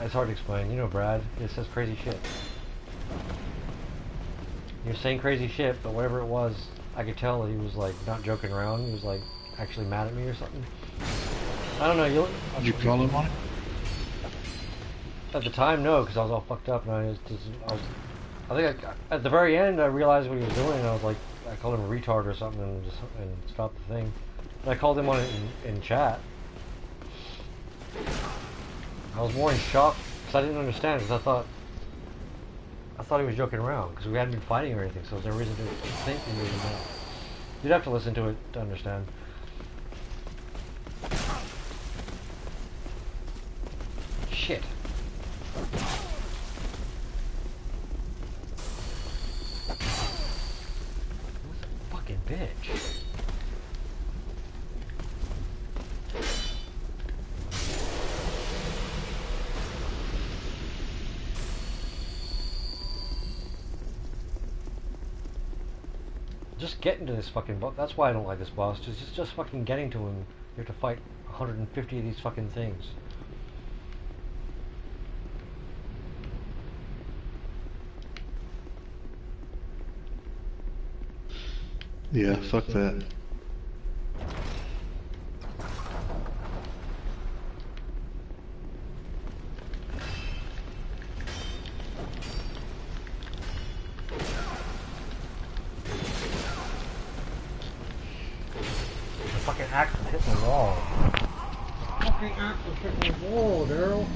it's hard to explain. You know, Brad, it says crazy shit. He was saying crazy shit, but whatever it was, I could tell that he was like not joking around. He was like actually mad at me or something. I don't know. Did you call him on it? At the time, no, because I was all fucked up, and I think at the very end I realized what he was doing, and I was like, I called him a retard or something, and stopped the thing. I called him on it in chat. I was more in shock because I didn't understand. Because I thought he was joking around because we hadn't been fighting or anything. So there's no reason to think he was not. You'd have to listen to it to understand. Shit. Fucking bitch. Just getting to this fucking boss. That's why I don't like this boss. Just fucking getting to him. You have to fight 150 of these fucking things. Yeah, fuck that. The fucking axe is hitting the wall. The fucking axe is hitting the wall, Darrel.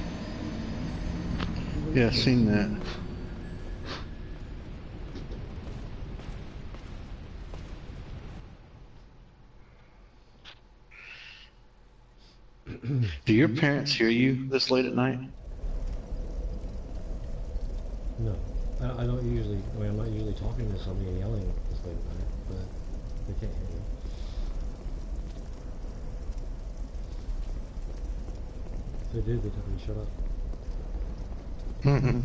Yeah, seen that. Do your parents hear you this late at night? No. I don't usually, I mean, I'm not usually talking to somebody and yelling this late at night, but they can't hear me. If they did, they'd tell me to shut up. Mm-hmm.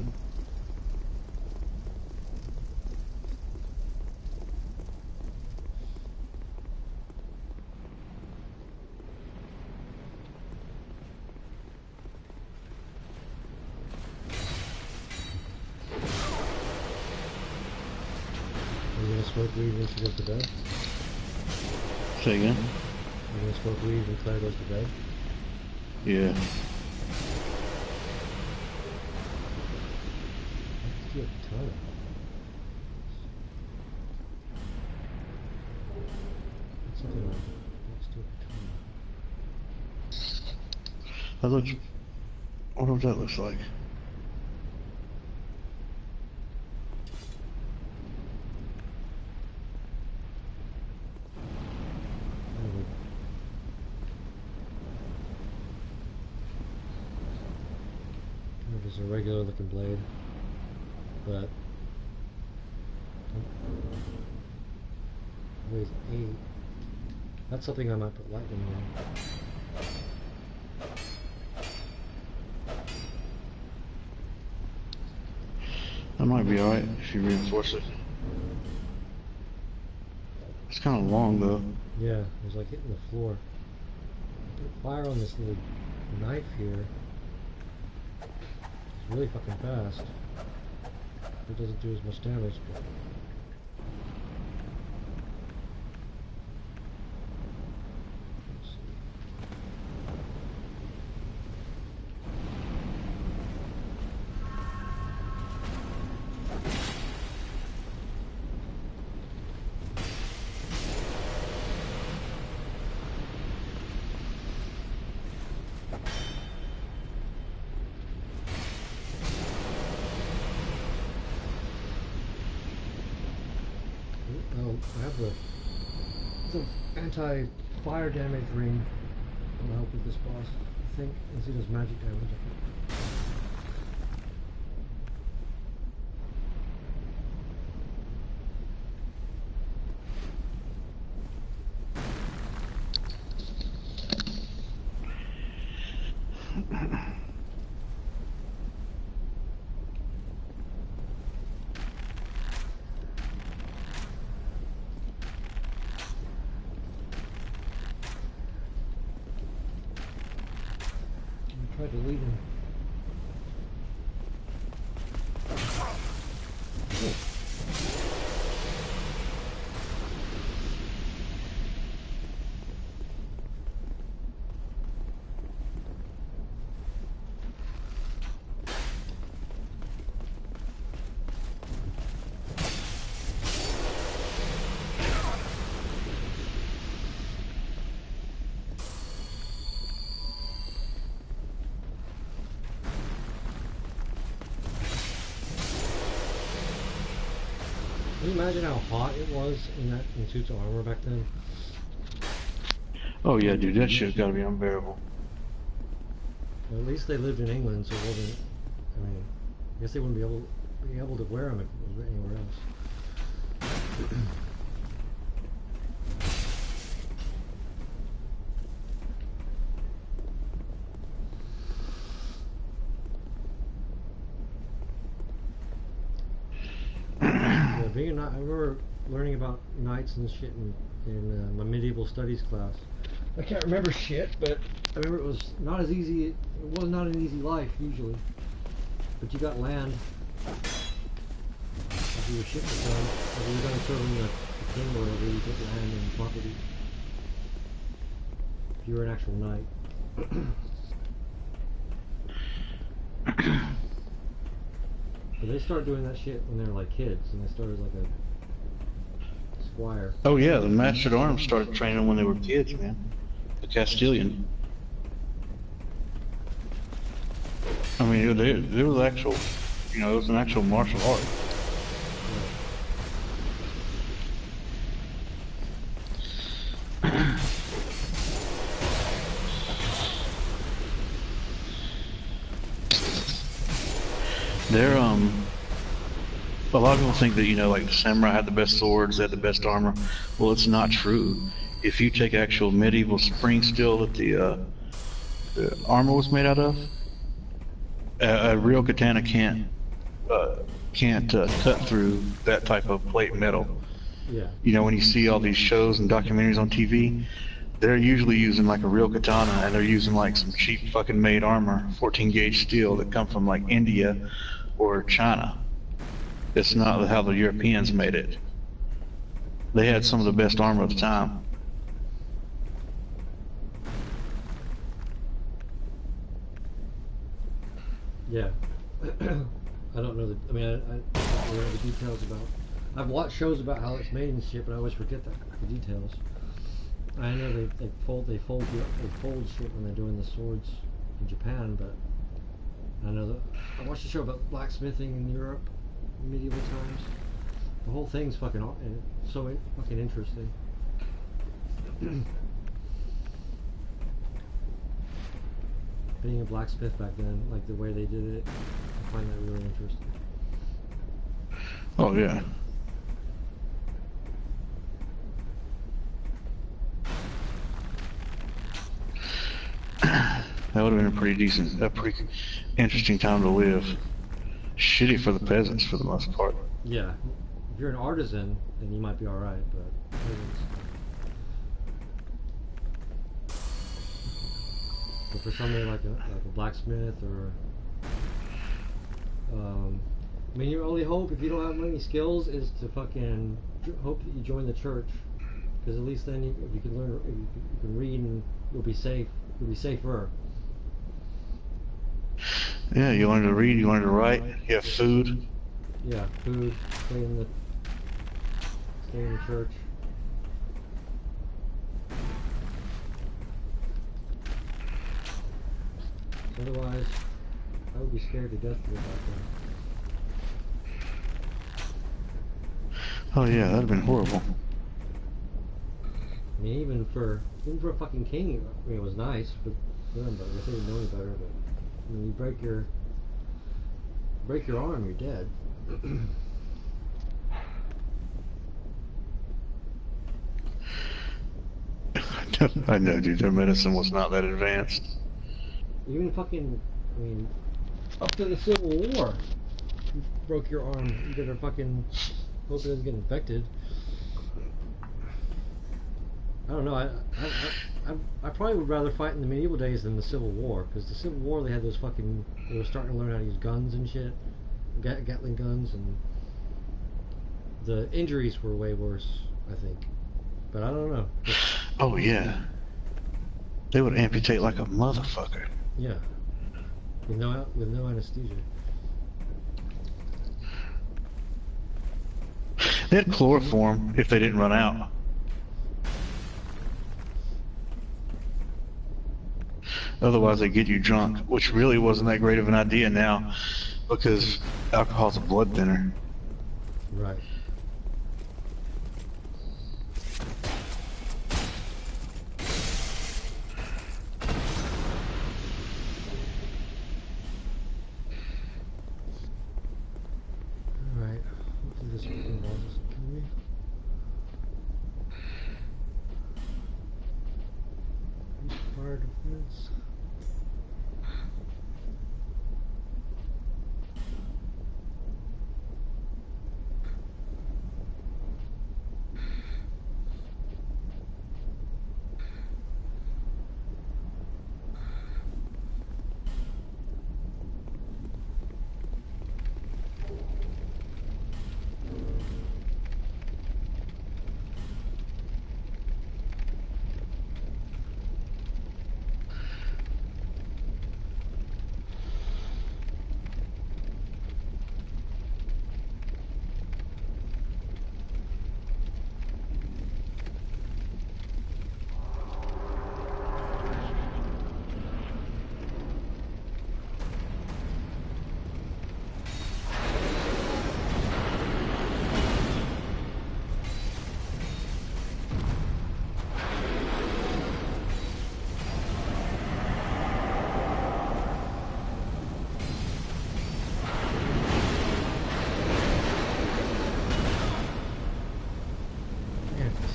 Are you gonna smoke weed when she goes to bed? Say again? Are you gonna smoke weed when Claire goes to bed? Yeah. Let's do a ton. What's something like that? Let's do a ton. That looks... I wonder what that looks like. Just a regular looking blade, but weighs 8. That's something I might put lightning on. That might be alright if you reinforce it. It's kind of long though. Yeah, it was like hitting the floor. Put fire on this little knife here. It's really fucking fast. It doesn't do as much damage, but let's see. Oh, I have the anti-fire damage ring. That'll help with this boss, I think. Unless he does magic damage, I think. Try deleting. you imagine how hot it was in suits of armor back then? Oh yeah, dude, that shit's gotta be unbearable. Well, at least they lived in England, so it wasn't. I mean, I guess they wouldn't be able to wear them if it was anywhere else. Yeah, being a knight, I remember learning about knights and shit in my medieval studies class. I can't remember shit, but I remember it was not as easy. It was not an easy life usually, but you got land. If you were shit was done, if you were going to serving the king or whatever, you get land and property. If you were an actual knight. But they start doing that shit when they're like kids, and they started like a squire. Oh yeah, the Master at Arms started training when they were kids, man. The Castilian. I mean, there was actual, you know, it was an actual martial art. They're, a lot of people think that, you know, like the samurai had the best swords, they had the best armor. Well, it's not true. If you take actual medieval spring steel that the armor was made out of, a real katana can't cut through that type of plate metal. Yeah. You know, when you see all these shows and documentaries on TV, they're usually using like a real katana, and they're using like some cheap fucking made armor, 14 gauge steel that come from like India or China. It's not how the Europeans made it. They had some of the best armor of the time. Yeah. I don't know the. I mean, I don't know the details about. I've watched shows about how it's made and shit, but I always forget the details. I know they fold shit when they're doing the swords in Japan, but I know that I watched a show about blacksmithing in Europe in medieval times. The whole thing's fucking so fucking interesting. Being a blacksmith back then, like the way they did it, I find that really interesting. Oh yeah. That would have been a pretty interesting time to live. Shitty for the peasants for the most part. Yeah, if you're an artisan, then you might be alright, but peasants. But for somebody like a blacksmith or, I mean, your only hope if you don't have many skills is to fucking hope that you join the church, because at least then if you can learn, if you can read, and you'll be safe. You'll be safer. Yeah, you learn to read, you learn to write, you have food. Yeah, food. Stay in the church. Otherwise, I would be scared to death to go back there. Oh yeah, that'd have been horrible. I mean, even for a fucking king, I mean, it was nice for them, but I guess they didn't know any better. But I mean, you break your arm, you're dead. I know, dude. Their medicine was not that advanced. Even fucking, I mean, up to the Civil War, you broke your arm. You better fucking hope it doesn't get infected. I don't know. I probably would rather fight in the medieval days than the Civil War, because the Civil War they had those fucking. They were starting to learn how to use guns and shit, Gatling guns, and the injuries were way worse, I think. But I don't know. Oh yeah. They would amputate like a motherfucker. Yeah. With no anesthesia. They had chloroform if they didn't run out. Otherwise, they get you drunk, which really wasn't that great of an idea now, because alcohol's a blood thinner. Right. balls is killing me. Fire defense.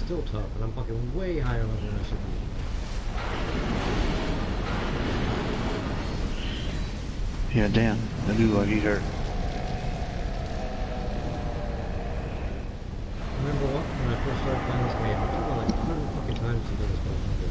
Still tough, and I'm fucking way higher level than I should be. Yeah, damn. That dude like he hurt. Remember what? When I first started playing this game, it took me like 100 fucking times to do this motherfucker.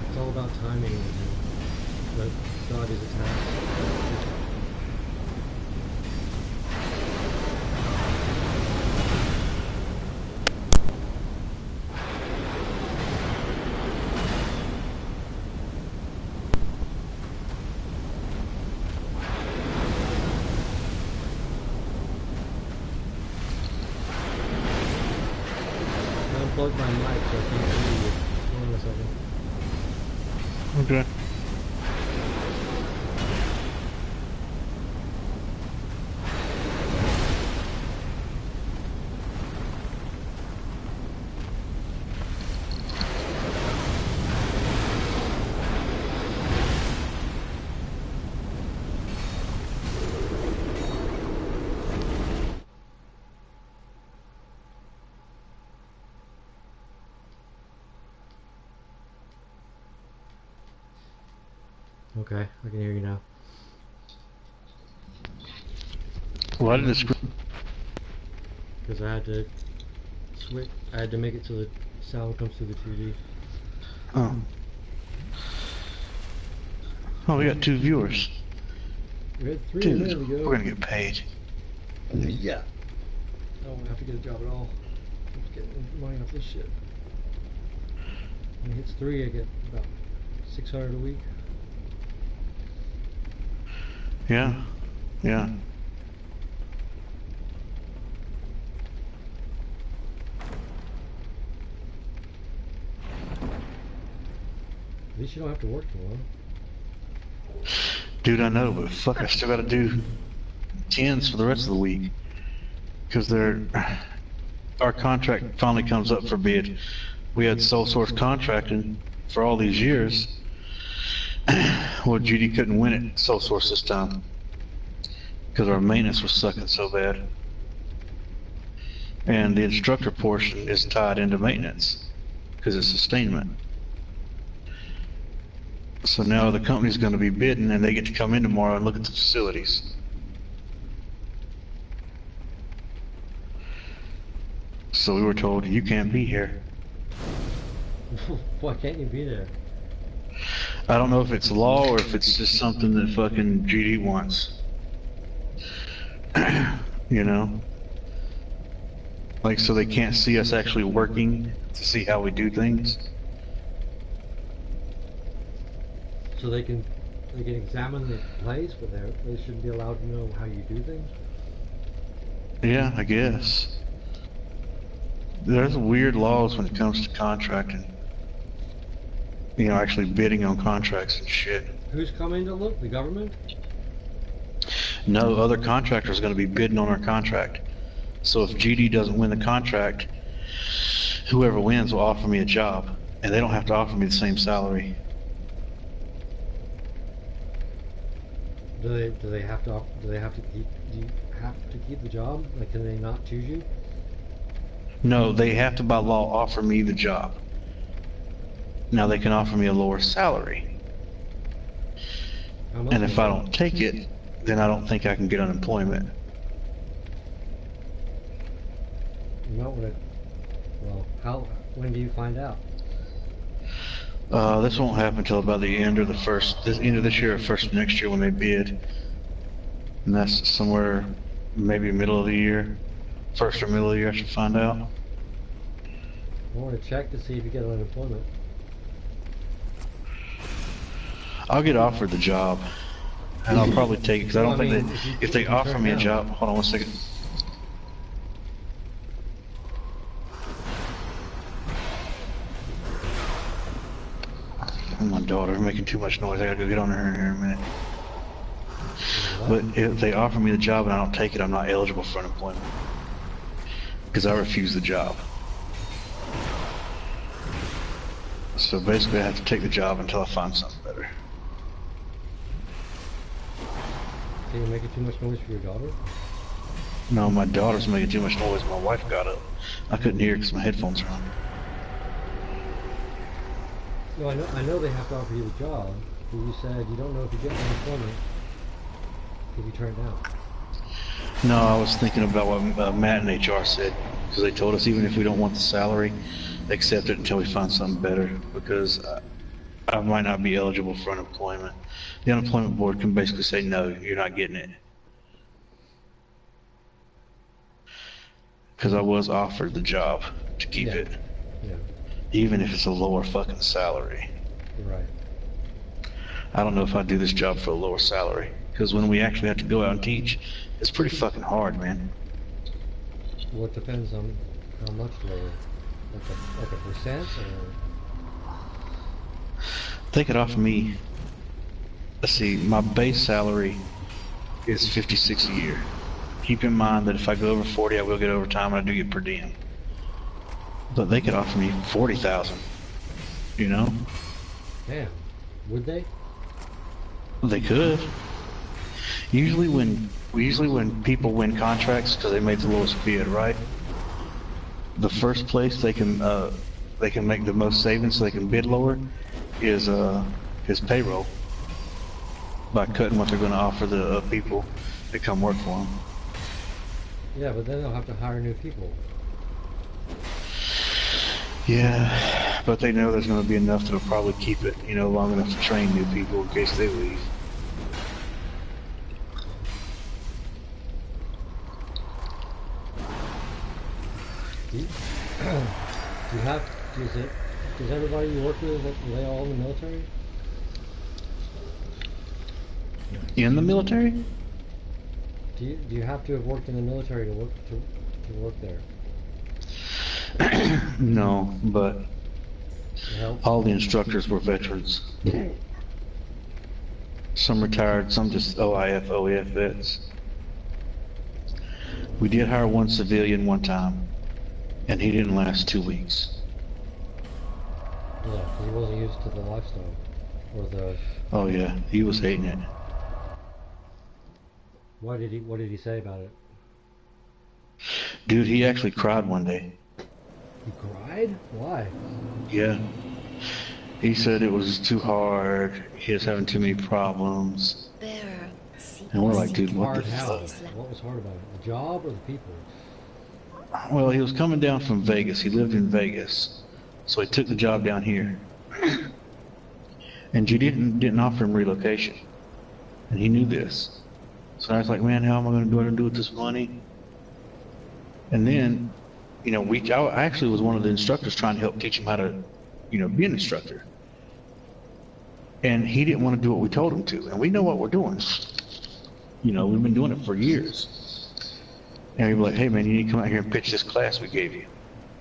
It's all about timing and dodge his attacks. I unplugged my mic so I can't hear you. Hold on a second. Okay. Okay, I can hear you now. Why did this? Because I had to switch. I had to make it so the sound comes through the TV. Oh. Oh, we got 2 viewers. We had 3 a Dude, minute ago. we're gonna get paid. Yeah. I don't have to get a job at all. I'm just getting money off this shit. When it hits 3, I get about 600 a week. Yeah. Yeah. At least you don't have to work tomorrow. Dude, I know, but fuck, I still gotta do 10s for the rest of the week. Because our contract finally comes up for bid. We had sole source contracting for all these years. Well, Judy couldn't win it sole source this time. Because our maintenance was sucking so bad. And the instructor portion is tied into maintenance. Because it's sustainment. So now the company's going to be bidding and they get to come in tomorrow and look at the facilities. So we were told, you can't be here. Why can't you be there? I don't know if it's law or if it's just something that fucking GD wants. You know? Like, so they can't see us actually working to see how we do things. So they can examine the place, but they shouldn't be allowed to know how you do things? Yeah, I guess. There's weird laws when it comes to contracting. You know, actually bidding on contracts and shit. Who's coming to look? The government? No, other contractors are going to be bidding on our contract. So if GD doesn't win the contract, whoever wins will offer me a job, and they don't have to offer me the same salary. Do they have to keep do you have to keep the job? Like, can they not choose you? No, they have to by law offer me the job. Now they can offer me a lower salary, How much and if more? I don't take it, then I don't think I can get unemployment. You might want to. Well, when do you find out? This won't happen until about the end of end of this year or first of next year when they bid. And that's somewhere maybe middle of the year. First or middle of the year I should find out. I want to check to see if you get unemployment. I'll get offered the job. And I'll probably take it because I don't think if they offer me a job, hold on one second. My daughter's making too much noise. I gotta go get on her here in a minute. But if they offer me the job and I don't take it, I'm not eligible for unemployment. Because I refuse the job. So basically I have to take the job until I find something better. So you're making too much noise for your daughter? No, my daughter's making too much noise. My wife got up. I couldn't hear because my headphones are on. No, I know they have to offer you the job, but you said you don't know if you get unemployment if you turn it down. No, I was thinking about what Matt and HR said, because they told us even if we don't want the salary, accept it until we find something better, because I might not be eligible for unemployment. The unemployment board can basically say, no, you're not getting it. Because I was offered the job to keep it, Yeah, even if it's a lower fucking salary. you're right. I don't know if I'd do this job for a lower salary, because when we actually have to go out and teach, it's pretty fucking hard, man. Well, it depends on how much lower. Like a percent, or They could offer me, let's see, my base salary is $56 a year. Keep in mind that if I go over 40, I will get overtime, and I do get per diem. But they could offer me $40,000, you know? damn, would they? They could. Usually when people win contracts, because they made the lowest bid, right? The first place they can make the most savings, so they can bid lower, is payroll, by cutting what they're going to offer the people that come work for them. Yeah, but then they'll have to hire new people. Yeah, but they know there's going to be enough that'll probably keep it, you know, long enough to train new people in case they leave. Does everybody you work with, are they all in the military? In the military? Do you have to have worked in the military to work there? No, but To help? all the instructors were veterans. Some retired, some just OIF, OEF vets. We did hire one civilian one time, and he didn't last 2 weeks. Yeah, because he wasn't used to the lifestyle. Or the... Oh yeah, he was hating it. What did he say about it? Dude, he actually cried one day. He cried? Why? Yeah. He said it was too hard, he was having too many problems. Bearer. And we're like, dude, what Hard the how? fuck? What was hard about it? The job or the people? Well, he was coming down from Vegas. He lived in Vegas. So he took the job down here. And Judy didn't offer him relocation. And he knew this. So I was like, man, how am I going to do with this money? And then, you know, I actually was one of the instructors trying to help teach him how to, you know, be an instructor. And he didn't want to do what we told him to. And we know what we're doing. You know, we've been doing it for years. And he'd be like, hey man, you need to come out here and pitch this class we gave you.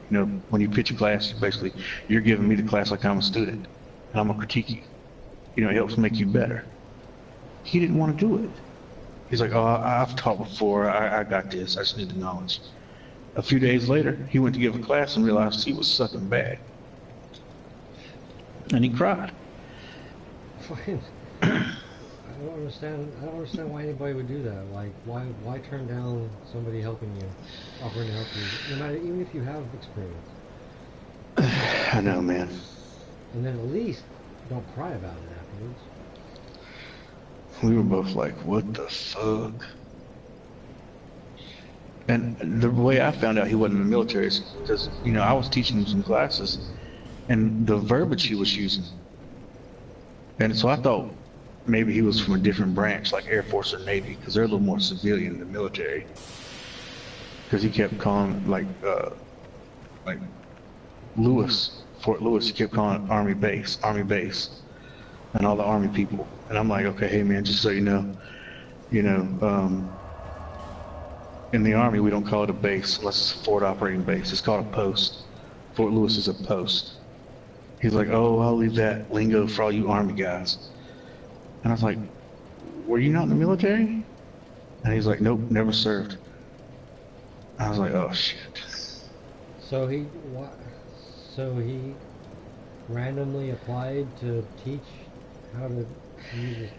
You know, when you pitch a class, basically, you're giving me the class like I'm a student. And I'm going to critique you. You know, it helps make you better. He didn't want to do it. He's like, oh, I've taught before. I got this. I just need the knowledge. A few days later, he went to give a class and realized he was sucking bad. And he cried. I don't understand. I don't understand why anybody would do that. Like, why turn down somebody helping you, offering to help you, no matter, even if you have experience. I know, man. And then at least don't cry about it afterwards. We were both like, what the fuck? And the way I found out he wasn't in the military is because, you know, I was teaching him some classes, and the verbiage he was using. And so I thought maybe he was from a different branch, like Air Force or Navy, because they're a little more civilian than military. Because he kept calling, like Lewis, Fort Lewis, he kept calling it Army Base, and all the Army people. And I'm like, okay, hey man, just so you know, in the Army we don't call it a base unless it's a forward operating base. It's called a post. Fort Lewis is a post. He's like, oh, I'll leave that lingo for all you Army guys. And I was like, were you not in the military? And he's like, nope, never served. I was like, oh shit. So he randomly applied to teach how to use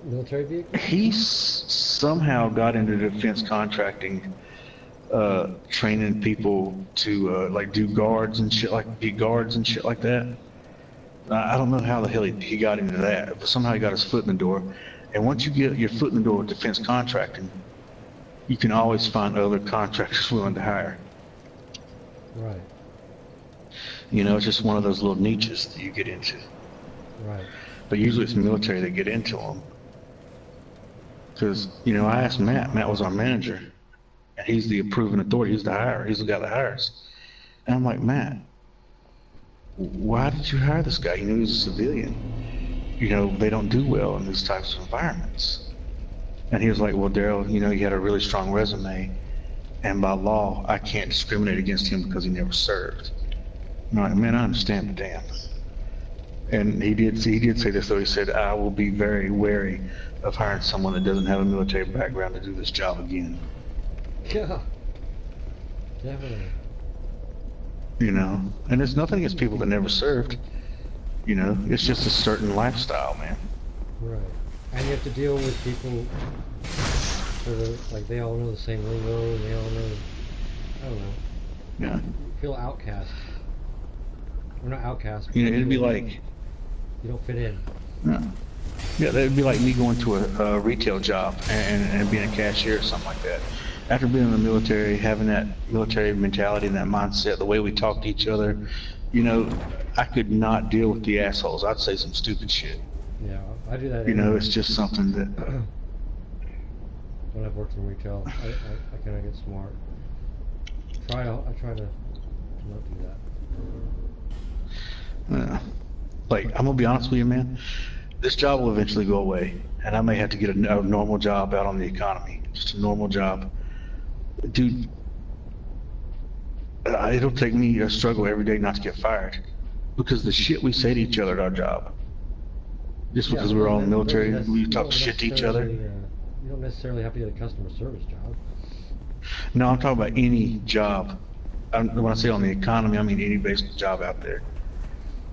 a military vehicle? He somehow got into defense contracting, training people to like do guards and shit, like be guards and shit like that. I don't know how the hell he got into that, but somehow he got his foot in the door. And once you get your foot in the door with defense contracting, you can always find other contractors willing to hire. Right. You know, it's just one of those little niches that you get into. Right. But usually it's military that get into them. Because, you know, I asked Matt. Matt was our manager. And he's the approving authority. He's the hirer. He's the guy that hires. And I'm like, Matt, why did you hire this guy? You knew he was a civilian. You know, they don't do well in these types of environments. And he was like, well, Darrell, you know, he had a really strong resume. And by law, I can't discriminate against him because he never served. I'm like, man, I understand, but damn. And he did say this, though. He said, I will be very wary of hiring someone that doesn't have a military background to do this job again. Yeah. Definitely. You know, and there's nothing against people that never served. You know, it's just a certain lifestyle, man. Right. And you have to deal with people sort of like they all know the same lingo and they all know, I don't know. Yeah. You feel outcast. We're not outcast. You know, it'd be like... You don't fit in. No. Yeah, that'd be like me going to a retail job and being a cashier or something like that. After being in the military, having that military mentality and that mindset, the way we talk to each other, you know, I could not deal with the assholes. I'd say some stupid shit. Yeah, I do that. You know, it's just something that... When I've worked in retail, I kind of get smart. I try to not do that. Like, I'm gonna be honest with you, man. This job will eventually go away, and I may have to get a normal job out on the economy. Just a normal job. Dude, it'll take me a struggle every day not to get fired. Because the shit we say to each other at our job. Just because we're all in the military, we talk shit to each other. You don't necessarily have to get a customer service job. No, I'm talking about any job. When I say on the economy, I mean any basic job out there.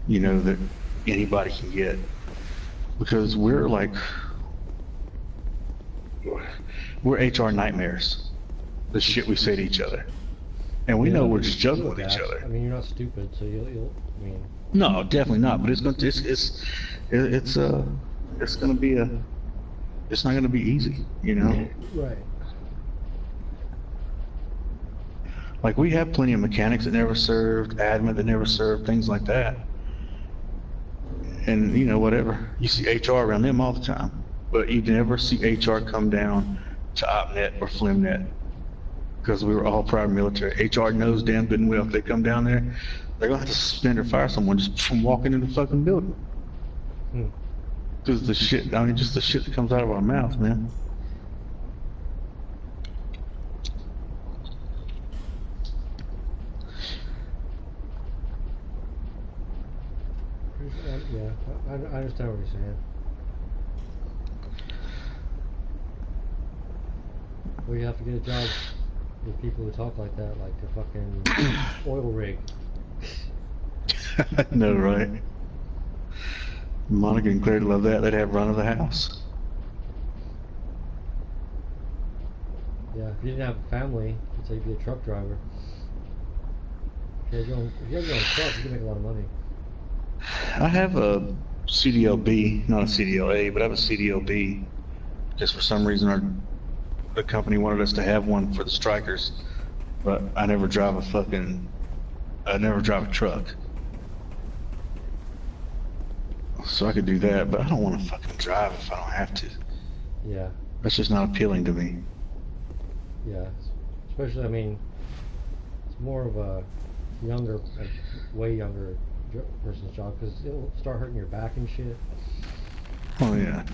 You know, that anybody can get. Because we're like... We're HR nightmares. The shit we say to each other. And we know we're just joking with each other. I mean, you're not stupid, so you'll I mean... No, definitely not. But it's not gonna be easy, you know. Right. Like we have plenty of mechanics that never served, admin that never served, things like that. And you know, whatever. You see HR around them all the time, but you never see HR come down to OpNet or FlimNet because we were all prior military. HR knows damn good and well if they come down there, they're gonna have to suspend or fire someone just from walking in the fucking building. Because the shit, I mean, just the shit that comes out of our mouth, man. Yeah, I understand what you're saying. Well, you have to get a job The people who talk like that, like a fucking oil rig. I know, right? Monica and Claire love that. They'd have run of the house. Yeah, if you didn't have a family, you'd say you'd be a truck driver. If you have your own truck, you can make a lot of money. I have a CDLB, not a CDLA, but I have a CDLB. Just for some reason, the company wanted us to have one for the strikers, but I never drive a truck. So I could do that, but I don't want to fucking drive if I don't have to. Yeah, That's just not appealing to me. yeah. Especially, I mean, it's more of a younger, like, way younger person's job, because it'll start hurting your back and shit. Oh yeah.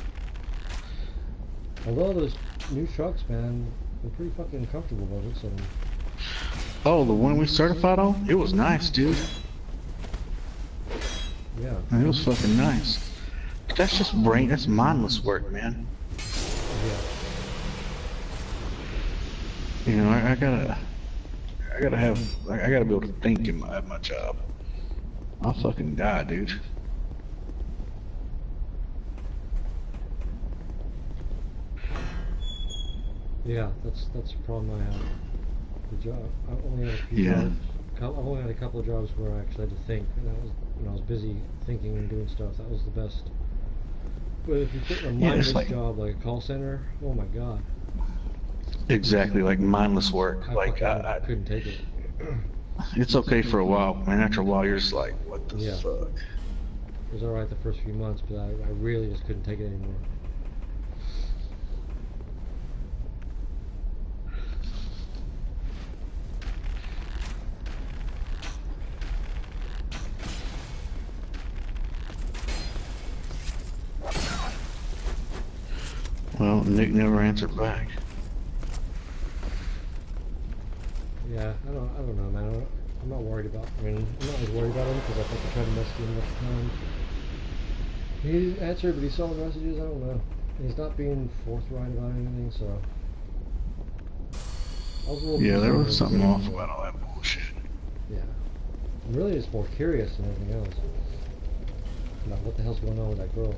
Although those new trucks, man, they're pretty fucking comfortable by the looks of them. Oh, the one we certified on? It was nice, dude. Yeah. It was fucking nice. But that's just that's mindless work, man. Yeah. You know, I gotta be able to think at my job. I'll fucking die, dude. Yeah, that's the problem I have. The job. I only had a few Yeah. jobs. I've only had a couple of jobs where I actually had to think, and that was when I was busy thinking and doing stuff. That was the best. But if you put a mindless job like a call center, oh my god. Exactly, like mindless work. I couldn't take it. It's okay for a while, man. After a while, you're just like, what the Yeah. fuck? It was alright the first few months, but I really just couldn't take it anymore. Well, Nick never answered back. Yeah, I don't know, man. I'm not worried about. I mean, I'm not as worried about him because I think I tried to message him enough times. He didn't answer, but he saw the messages. I don't know. And he's not being forthright about anything, so. I was a little Yeah, there was concerned something with off him. about all that bullshit. Yeah, I'm really just more curious than anything else about what the hell's going on with that girl.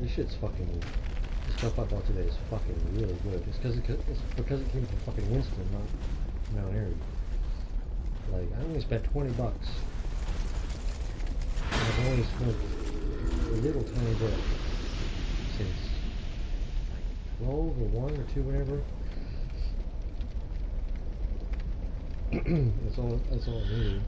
This shit's fucking. The stuff I bought today is fucking really good. It's because it came from fucking Winston, not Mount Airy. Like, I only spent $20. And I've only spent a little tiny bit since like 12 or 1 or 2, whatever. That's all I needed.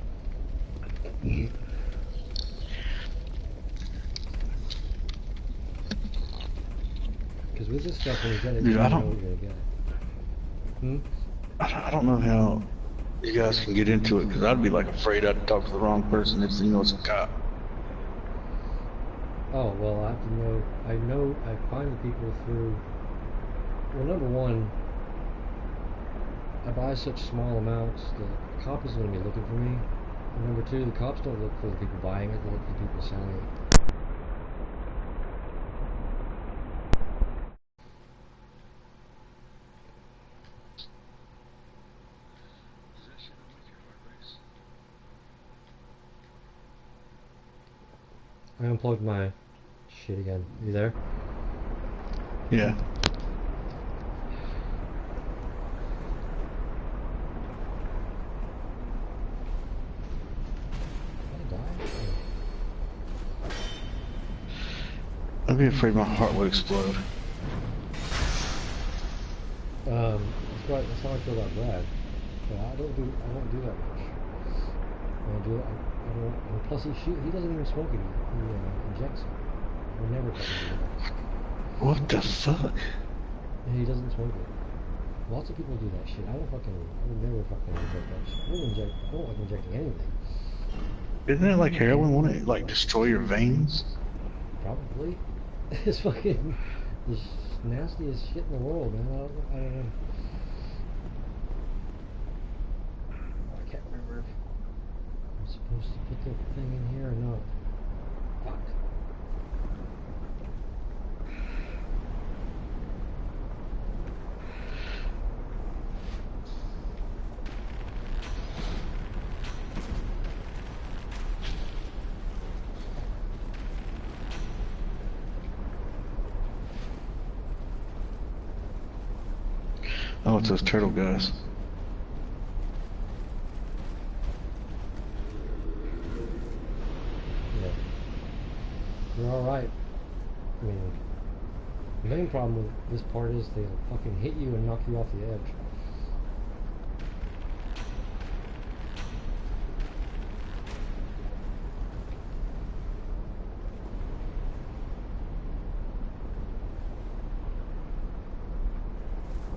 Because with this stuff, when you get it, Dude, you I know don't- what you're gonna get. I don't know how you guys can get into it, because I'd be like afraid I'd talk to the wrong person if you know it's a cop. Oh, well, I have to know, I find the people through, well, number one, I buy such small amounts that the cop isn't going to be looking for me. And number two, the cops don't look for the people buying it, they look for the people selling it. I unplugged my shit again. You there? Yeah. Did I die? I'd be afraid my heart would explode. That's how I feel about Brad. But I don't do that much. I don't. And plus, he doesn't even smoke it. He injects it. We never fucking do that. What the fuck? And he doesn't smoke it. Lots of people do that shit. I would never fucking inject that shit. I don't like injecting anything. Isn't it like heroin? Won't it like destroy your veins? Probably. It's fucking the nastiest shit in the world, man. I don't know. I can't remember if I'm supposed to put the thing in here or not. Fuck. Oh, it's those turtle guys. Yeah. You're alright. I mean, the main problem with this part is they fucking hit you and knock you off the edge.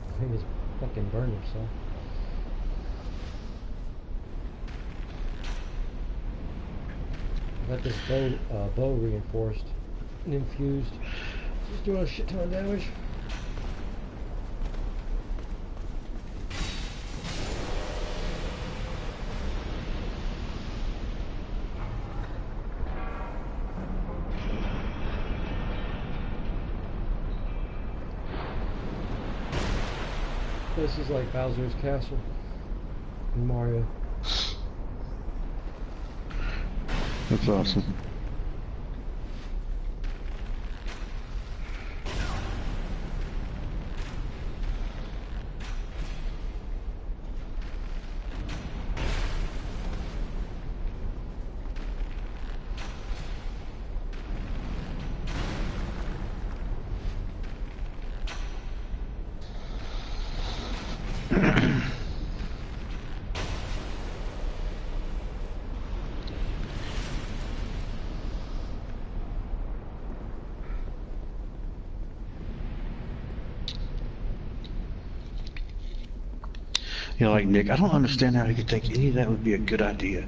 I think it's fucking burn yourself. I got this bow reinforced and infused. Just doing a shit ton of damage. This is like Bowser's Castle in Mario. That's awesome. You know, like Nick, I don't understand how he could think any of that would be a good idea.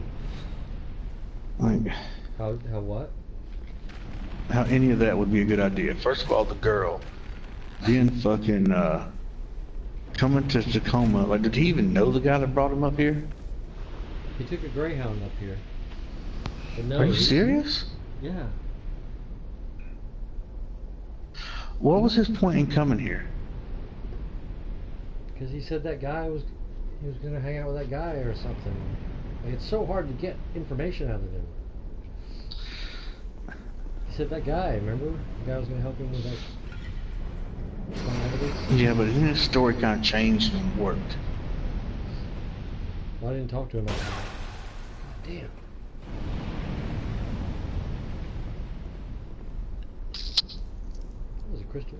Like, How what? how any of that would be a good idea. First of all, the girl being fucking coming to Tacoma. Like, did he even know the guy that brought him up here? He took a Greyhound up here. But no, Are you serious? Yeah. What was his point in coming here? Because he said that guy was gonna hang out with that guy or something. Like, it's so hard to get information out of him. He said that guy, remember? The guy was gonna help him with that. Yeah, but then his story kind of changed and worked. Well, I didn't talk to him about that. God damn. That was a crystal.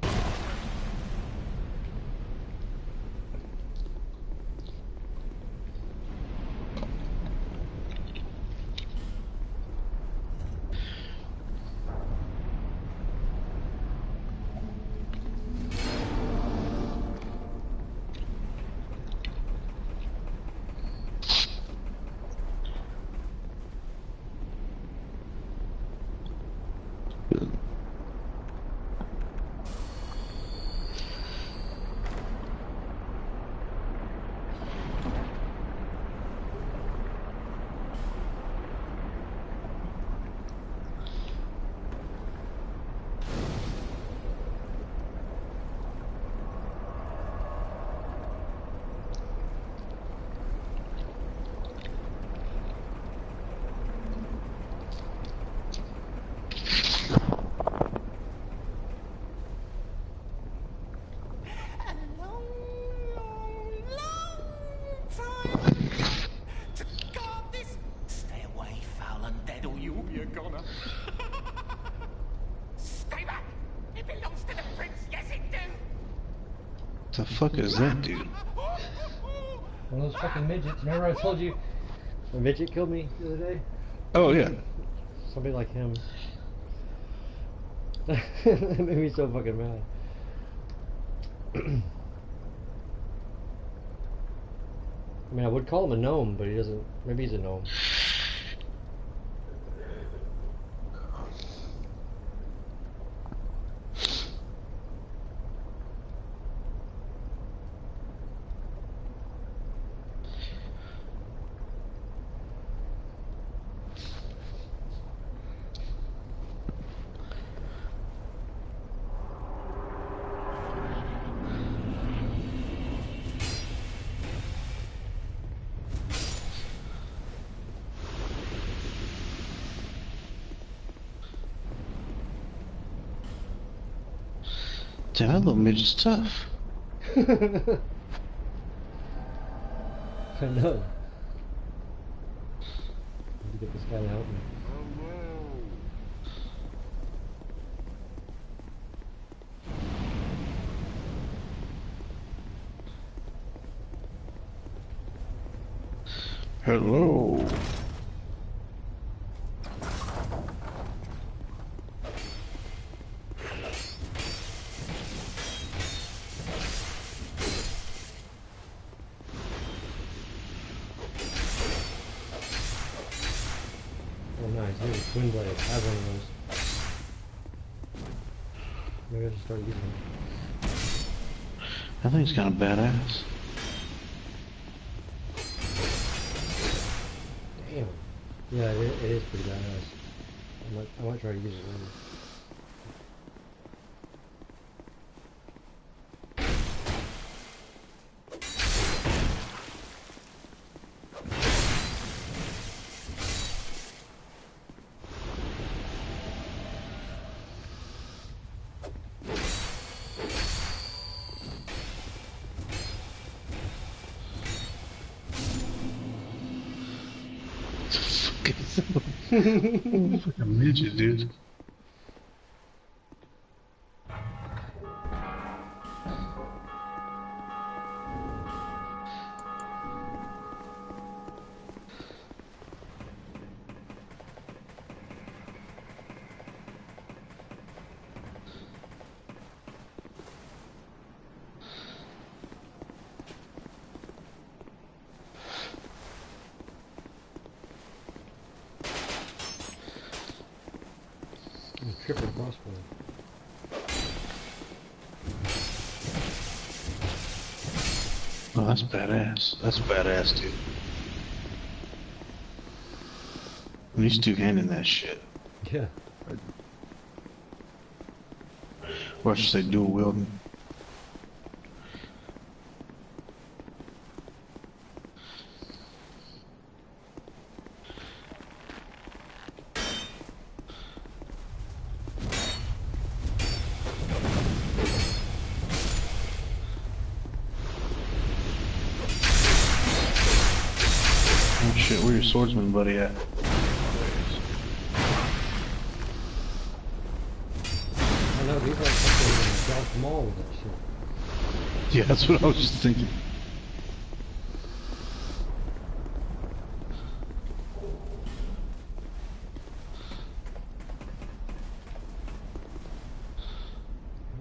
The fuck is that dude? One of those fucking midgets. Remember I told you a midget killed me the other day? Oh yeah. Somebody like him. That made me so fucking mad. I mean, I would call him a gnome, but he doesn't. Maybe he's a gnome. Damn, that little midget's tough. I know. I need to get this guy to help me. Hello. Oh, nice. Here's a twin blade. I have one of those. Maybe I should start using it. I think it's kind of badass. Damn. Yeah, it is pretty badass. I might try to use it later. Fucking midget, dude. Triple crossbow. Oh, that's badass. That's badass, dude. And he's two-handing that shit. Yeah. Or I should say dual wielding. Oh shit, where your swordsman buddy at? I know, these are fucking South Mall with that shit. Yeah, that's what I was just thinking.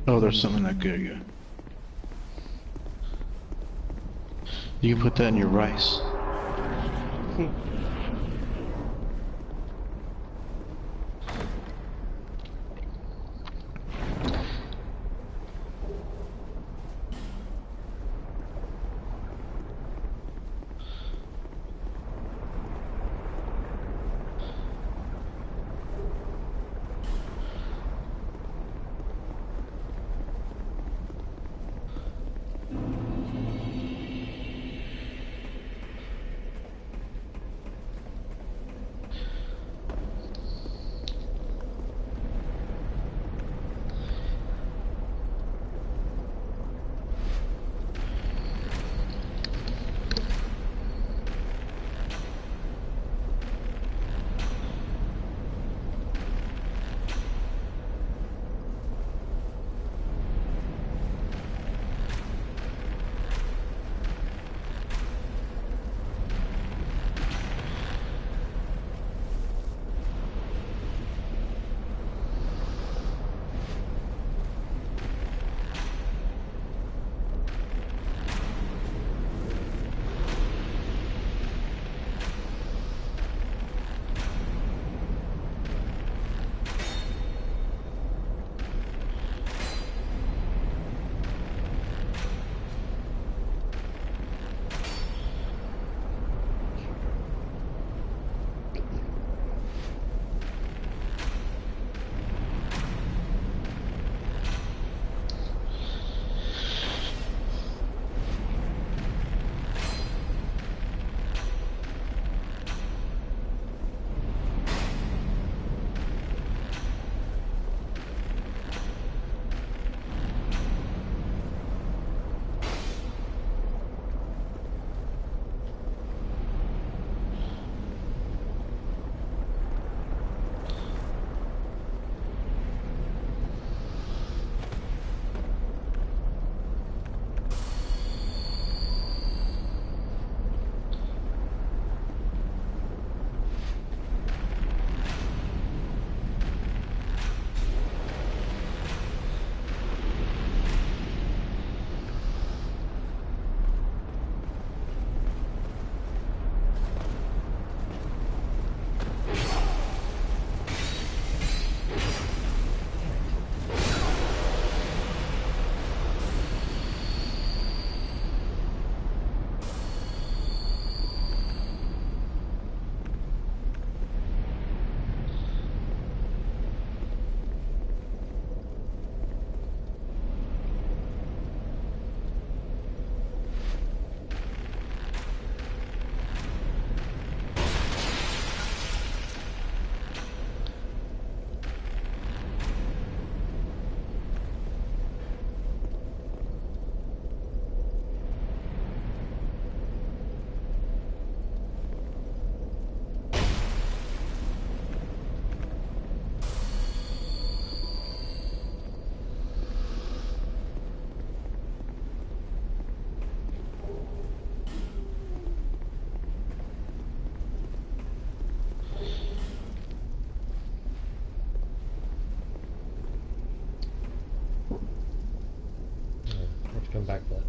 Oh, there's something that good. Yeah. You can put that in your rice.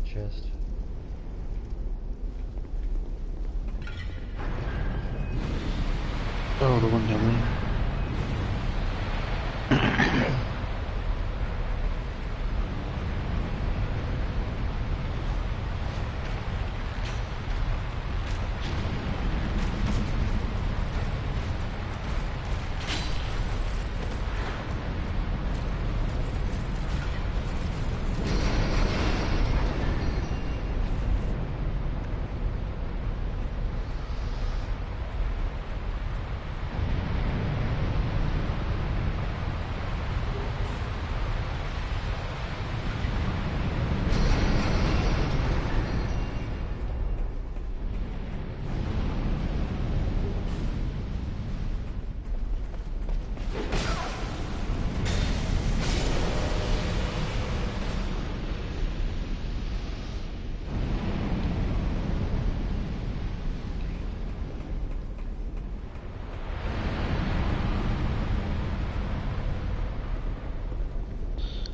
chest. Oh, the one down there.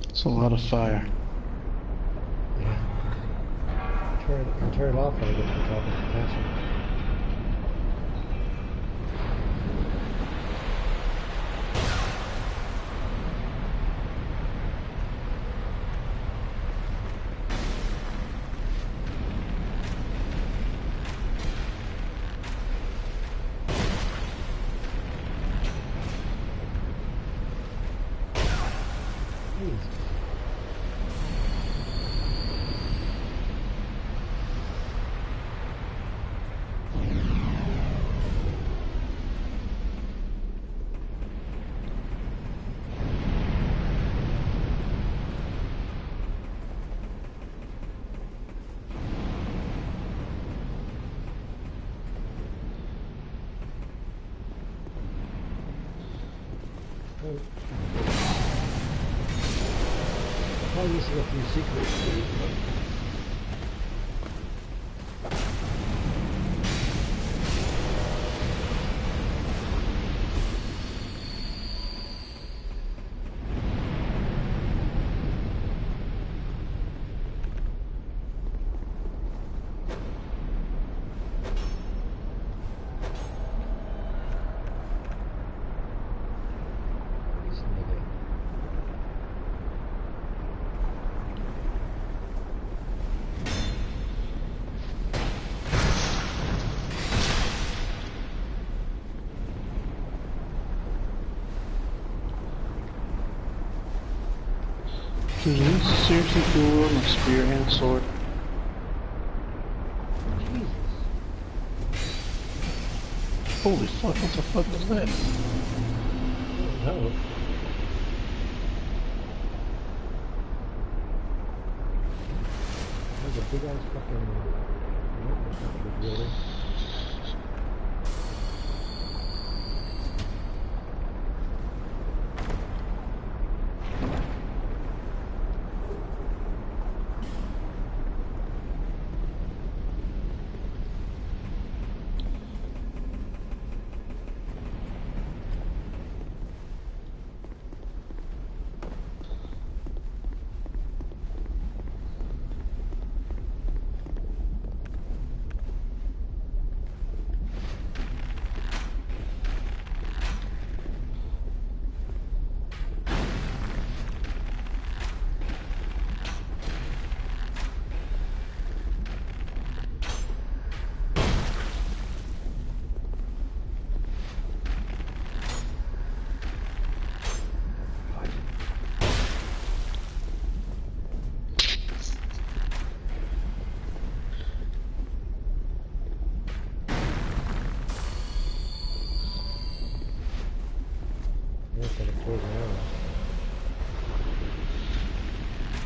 It's a lot of fire. Yeah. Turn it off when I get to the top of the castle. Probably missing a few secrets. Dude, is this seriously cool on a spear and a sword? Jesus. Holy fuck, what the fuck was that? No. There's a big ass fucking... Really?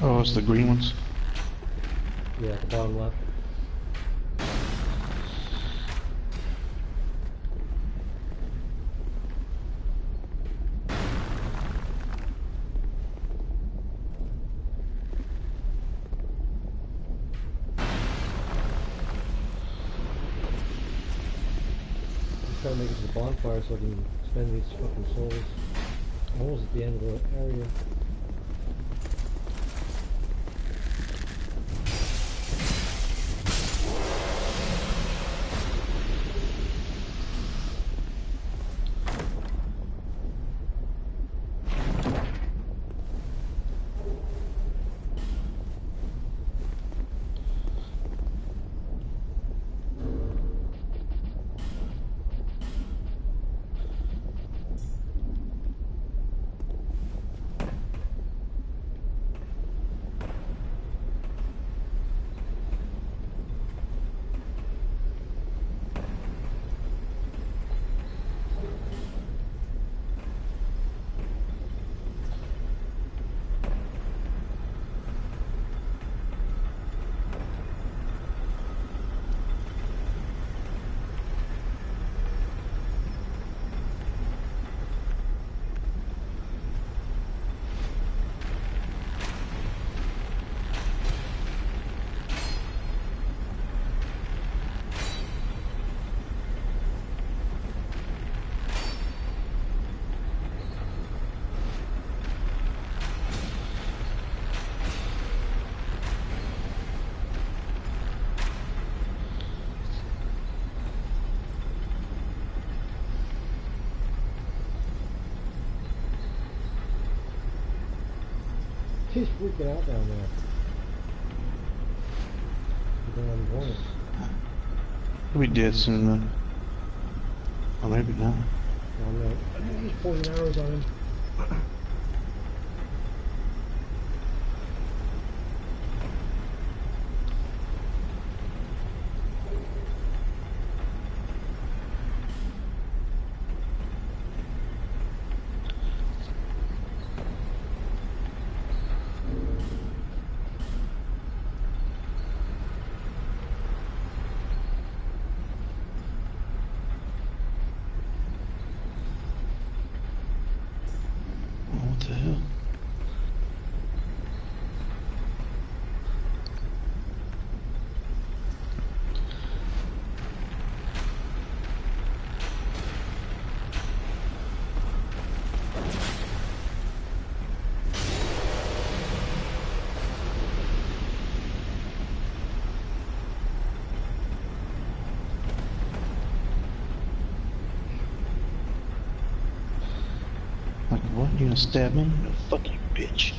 Oh, it's the green ones? Yeah, at the bottom left. I'm trying to make it to the bonfire so I can spend these fucking souls. I'm almost at the end of the area. He's freaking out down there. He's going on the warning. He'll be dead soon, man. Or maybe not. Oh no. He's poison arrows on him. What the hell? Like, what? You gonna stab me? No, fuck you, bitch.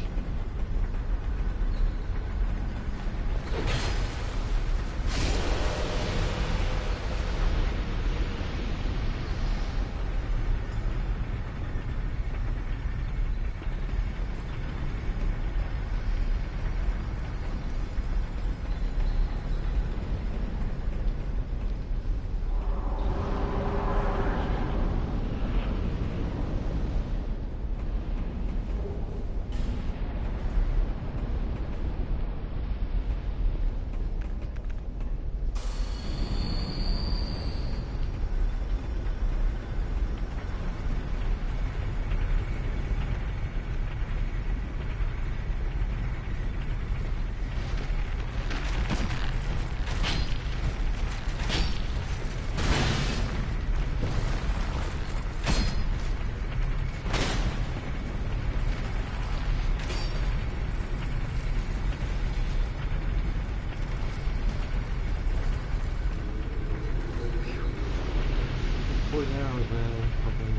Poison arrows, man. Fucking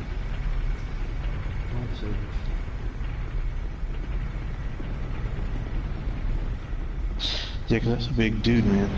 lifesavers. Yeah, 'cause that's a big dude, man.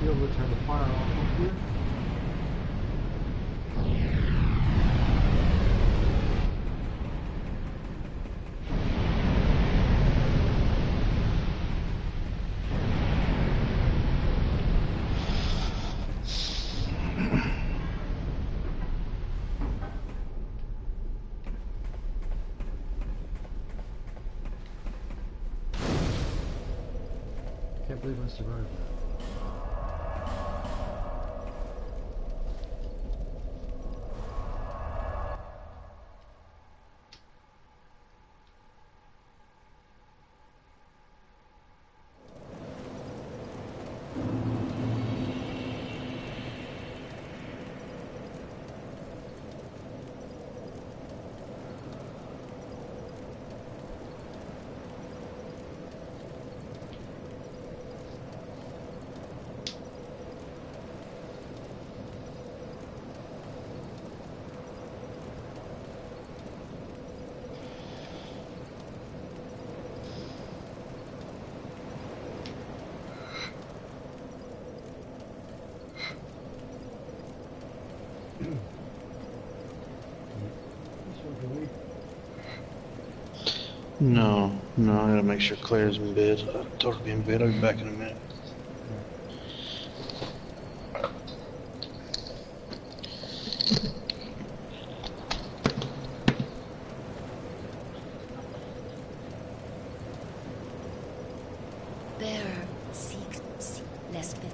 Be able to turn the fire off up here. Can't believe I survived that. No, no, I gotta make sure Claire's in bed. I told her to be in bed. I'll be back in a minute. Bearer, seek, lest with.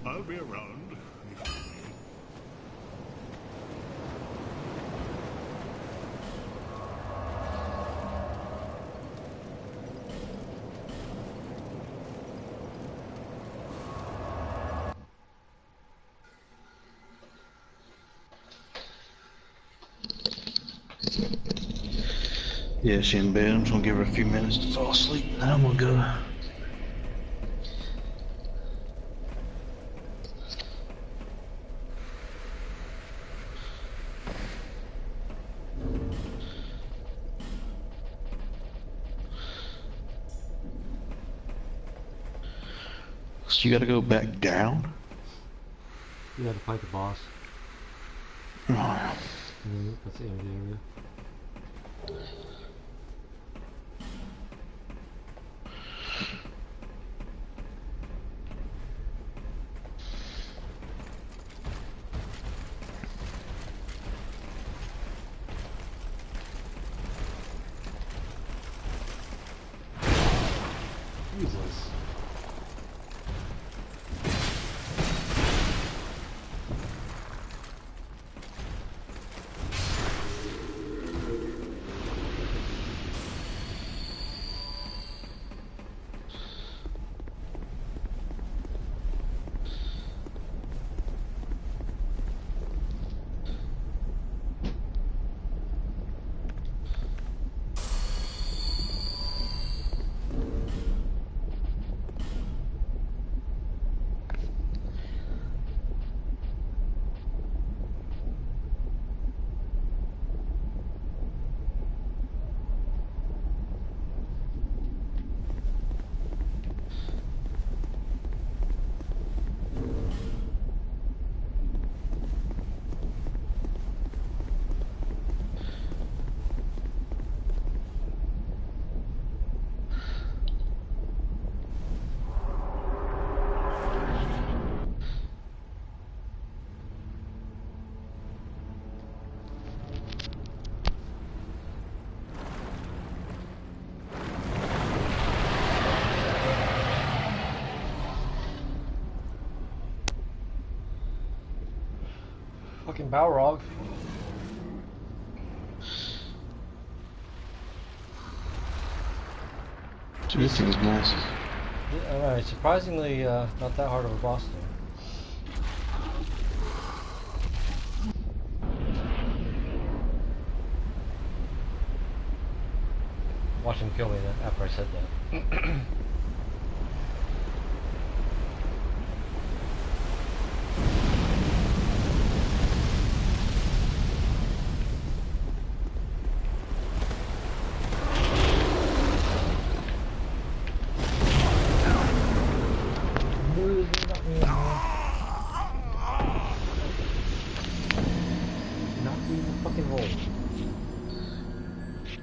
I'll be around if you need. Yeah, she in bed. I'm just gonna give her a few minutes to fall asleep. Then I'm gonna go. So you gotta go back down? You had to fight the boss. Oh, And then that's the end of the area. Jesus. Fucking Balrog. dude, this thing's massive. Alright, surprisingly not that hard of a boss though. Watch him kill me after I said that.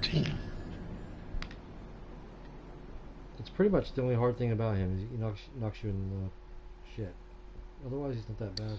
Damn. It's pretty much the only hard thing about him is he knocks you in the shit. Otherwise, he's not that bad.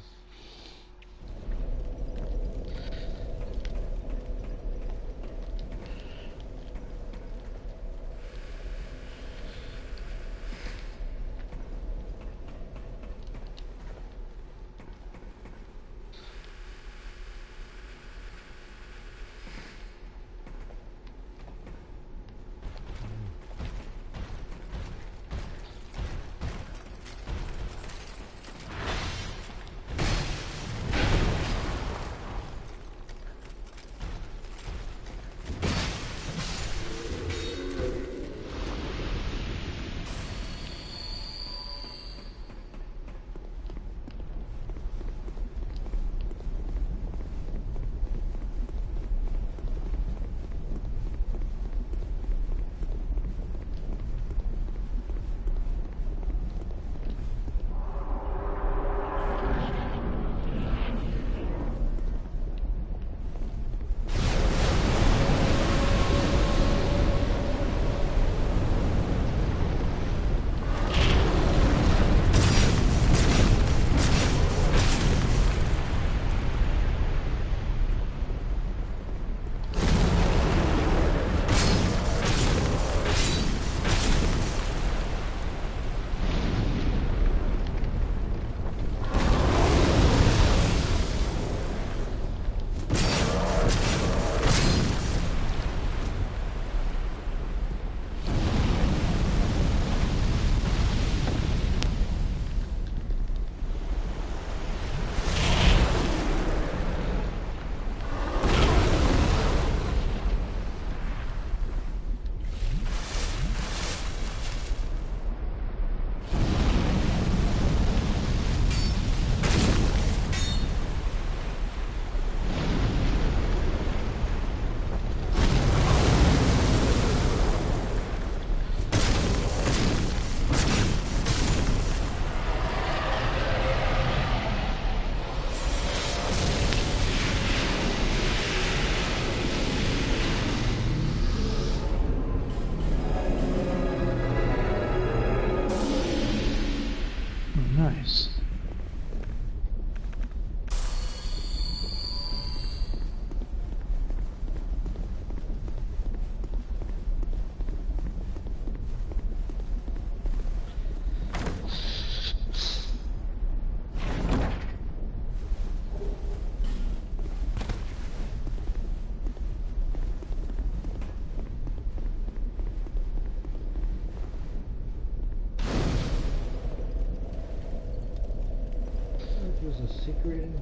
decorating?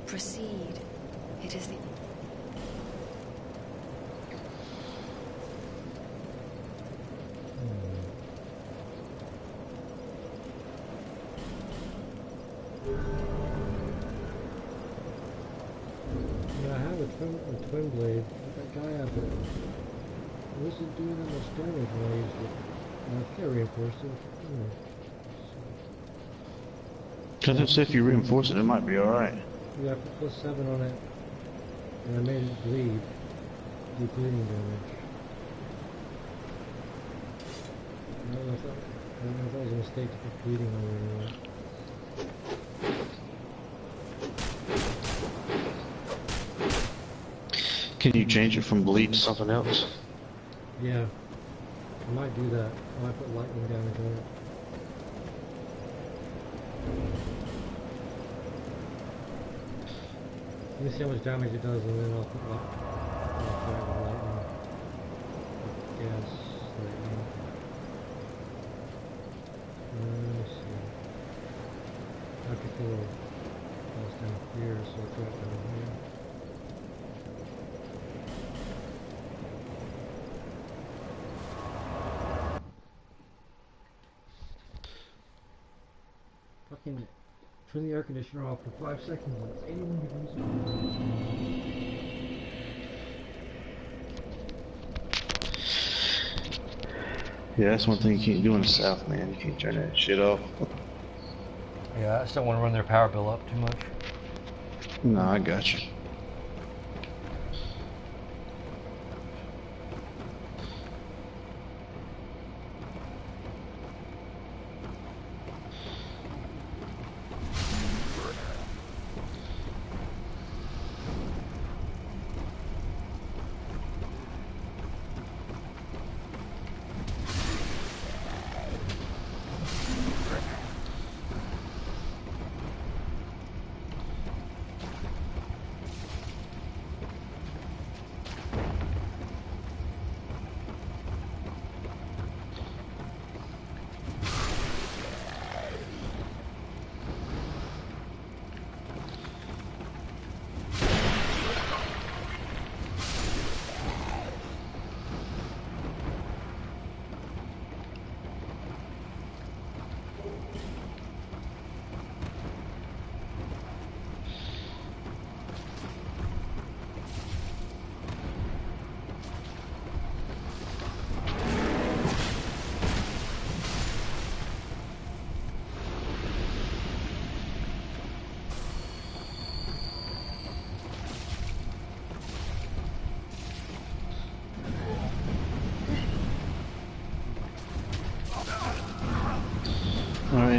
Proceed. It is the... Yeah, I have a twin blade. That guy out there. What is it doing on the damage when I used it? I can't reinforce it. Because if you reinforce it, it might be alright. Yeah, I put +7 on it, and I made it bleed. Do bleeding damage. I don't know if that was a mistake to put bleeding on it or not. Can you change it from bleed to something else? Yeah, I might do that. I might put lightning damage on it. Let me see how much damage it does, and then I'll put I'll try it with lightning. Gas, lightning. Let's see. I could go down here, so I'll try it down here. Fucking turn the air conditioner off for 5 seconds. It's 81 degrees. Yeah, that's one thing you can't do in the South, man. You can't turn that shit off. Yeah, I just don't want to run their power bill up too much. No, I got you.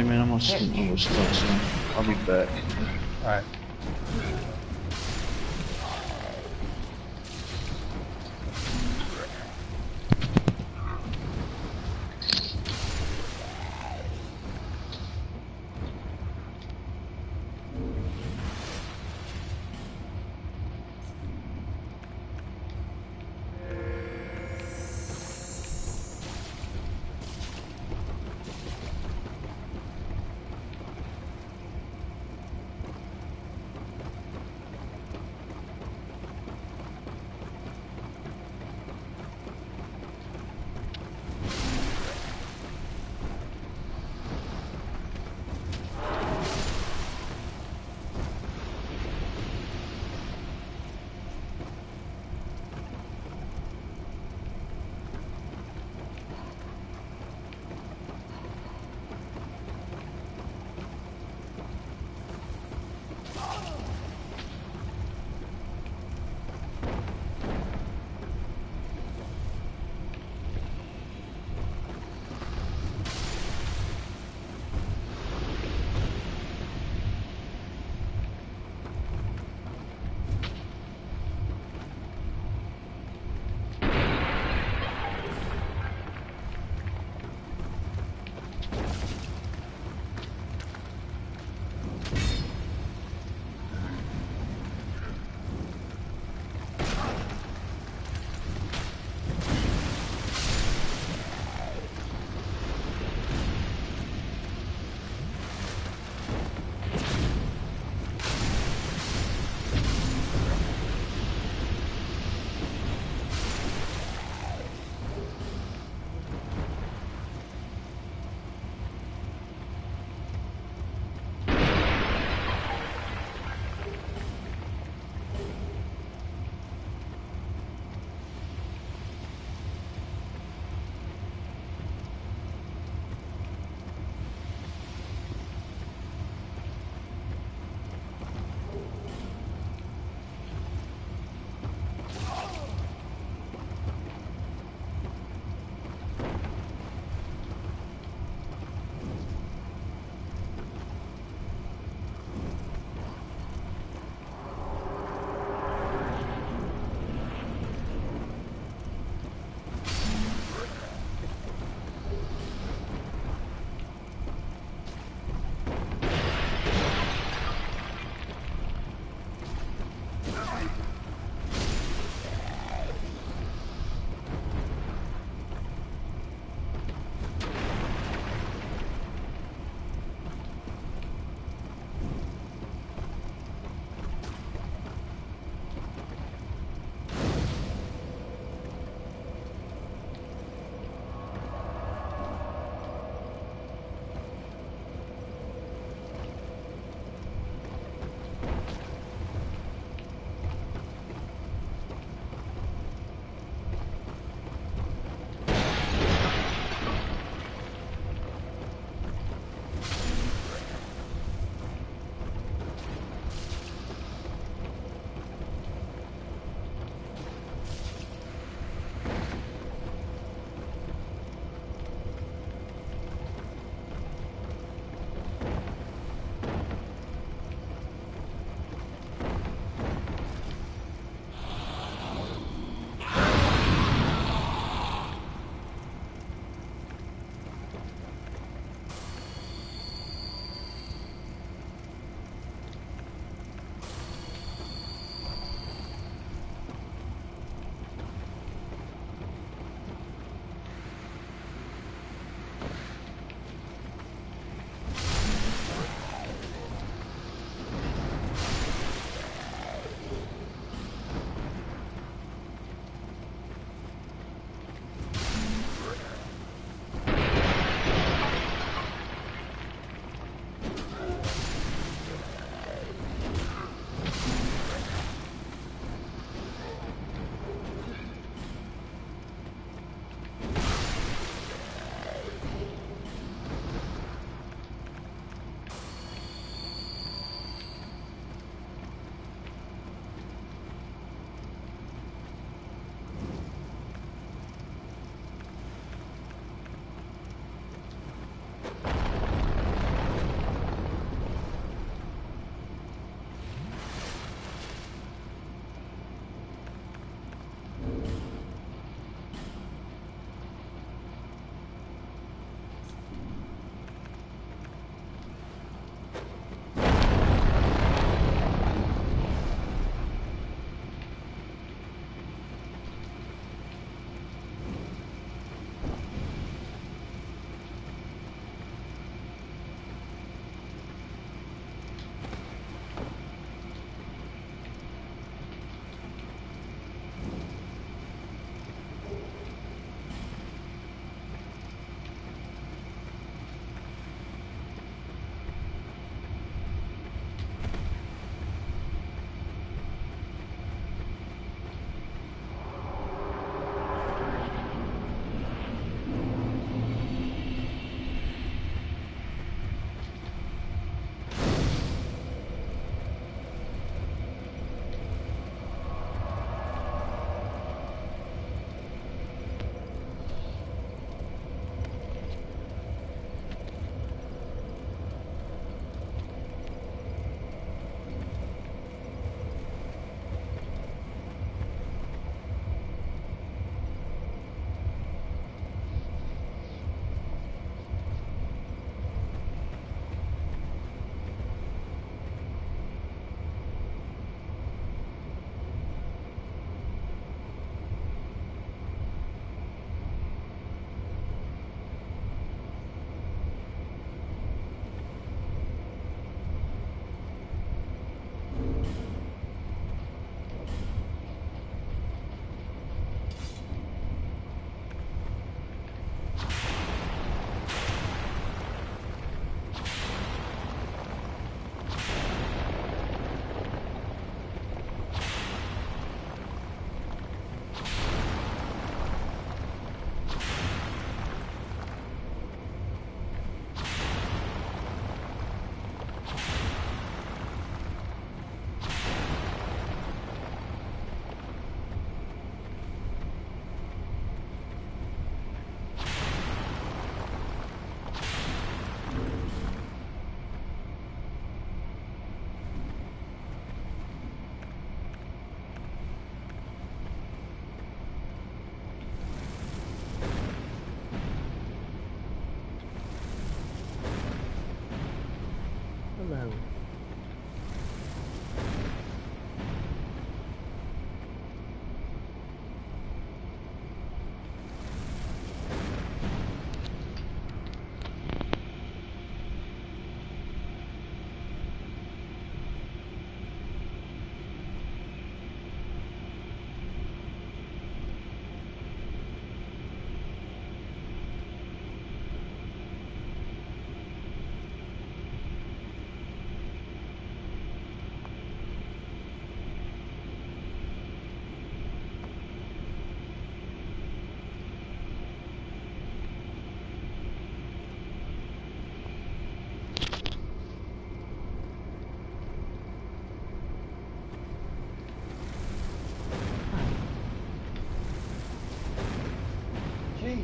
Hey man, I'm gonna start soon. I'll be back. Alright.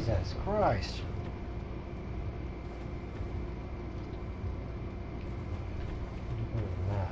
Jesus Christ. What do you put in that?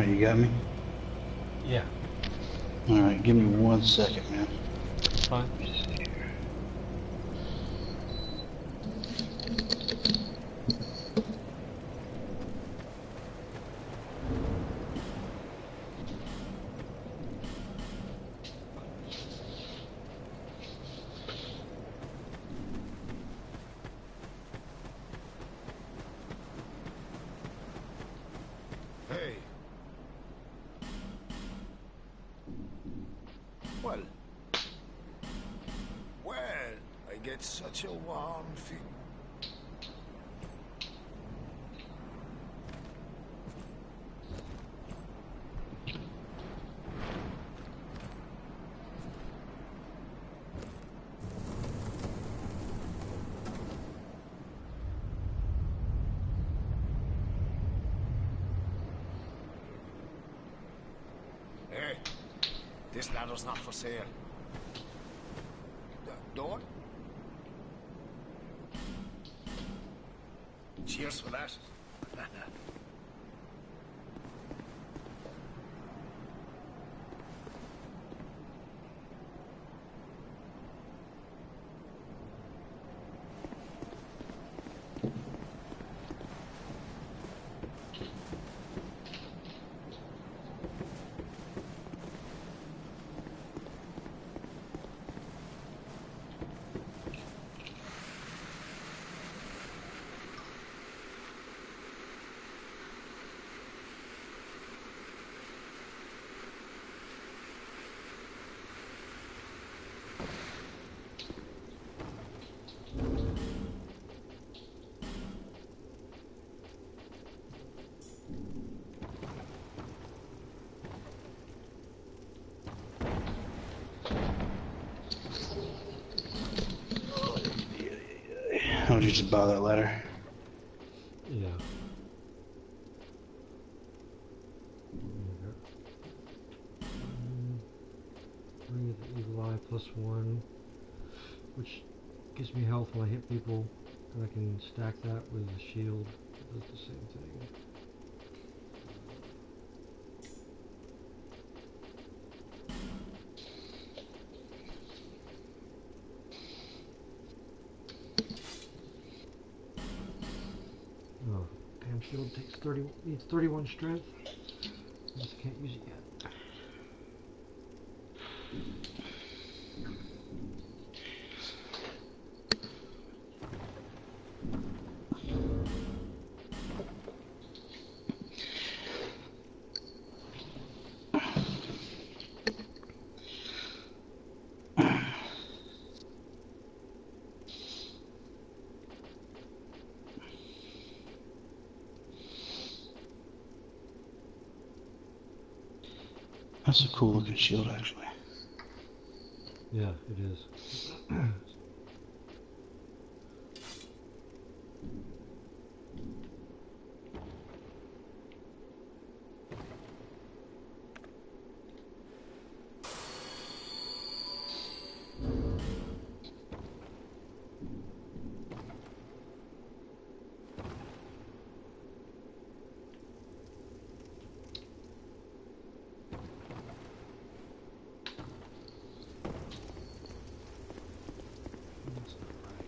Alright, you got me? Yeah. Alright, give me 1 second, man. Fine. Hey. Well. Well, I get such a warm feel. Hey, this ladder's not for sale. Door? Cheers for that. How would you just buy that ladder? Yeah. Bring it the Eagle Eye +1, which gives me health when I hit people, and I can stack that with the shield. It does the same thing. Oh, damn shield takes 30, needs 31 strength. I just can't use it yet. That's a cool looking shield, actually. Yeah, it is. That's not right.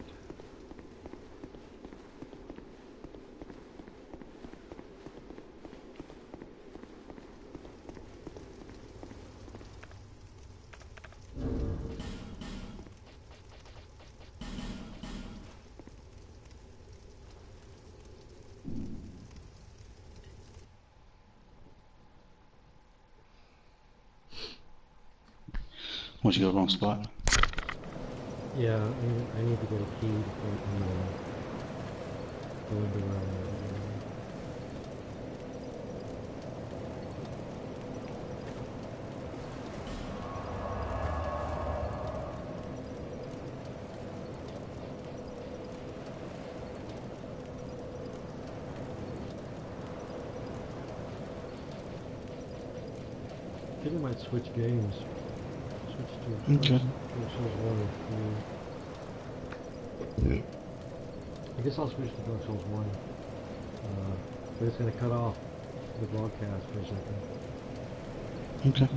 Once you go wrong spot. Yeah, I need to get a key before I can go into where I'm at. I think I might switch games. Switch to Okay. Dark Souls 1 or 3. I guess I'll switch to Dark Souls 1. But it's gonna cut off the broadcast for a second. Okay.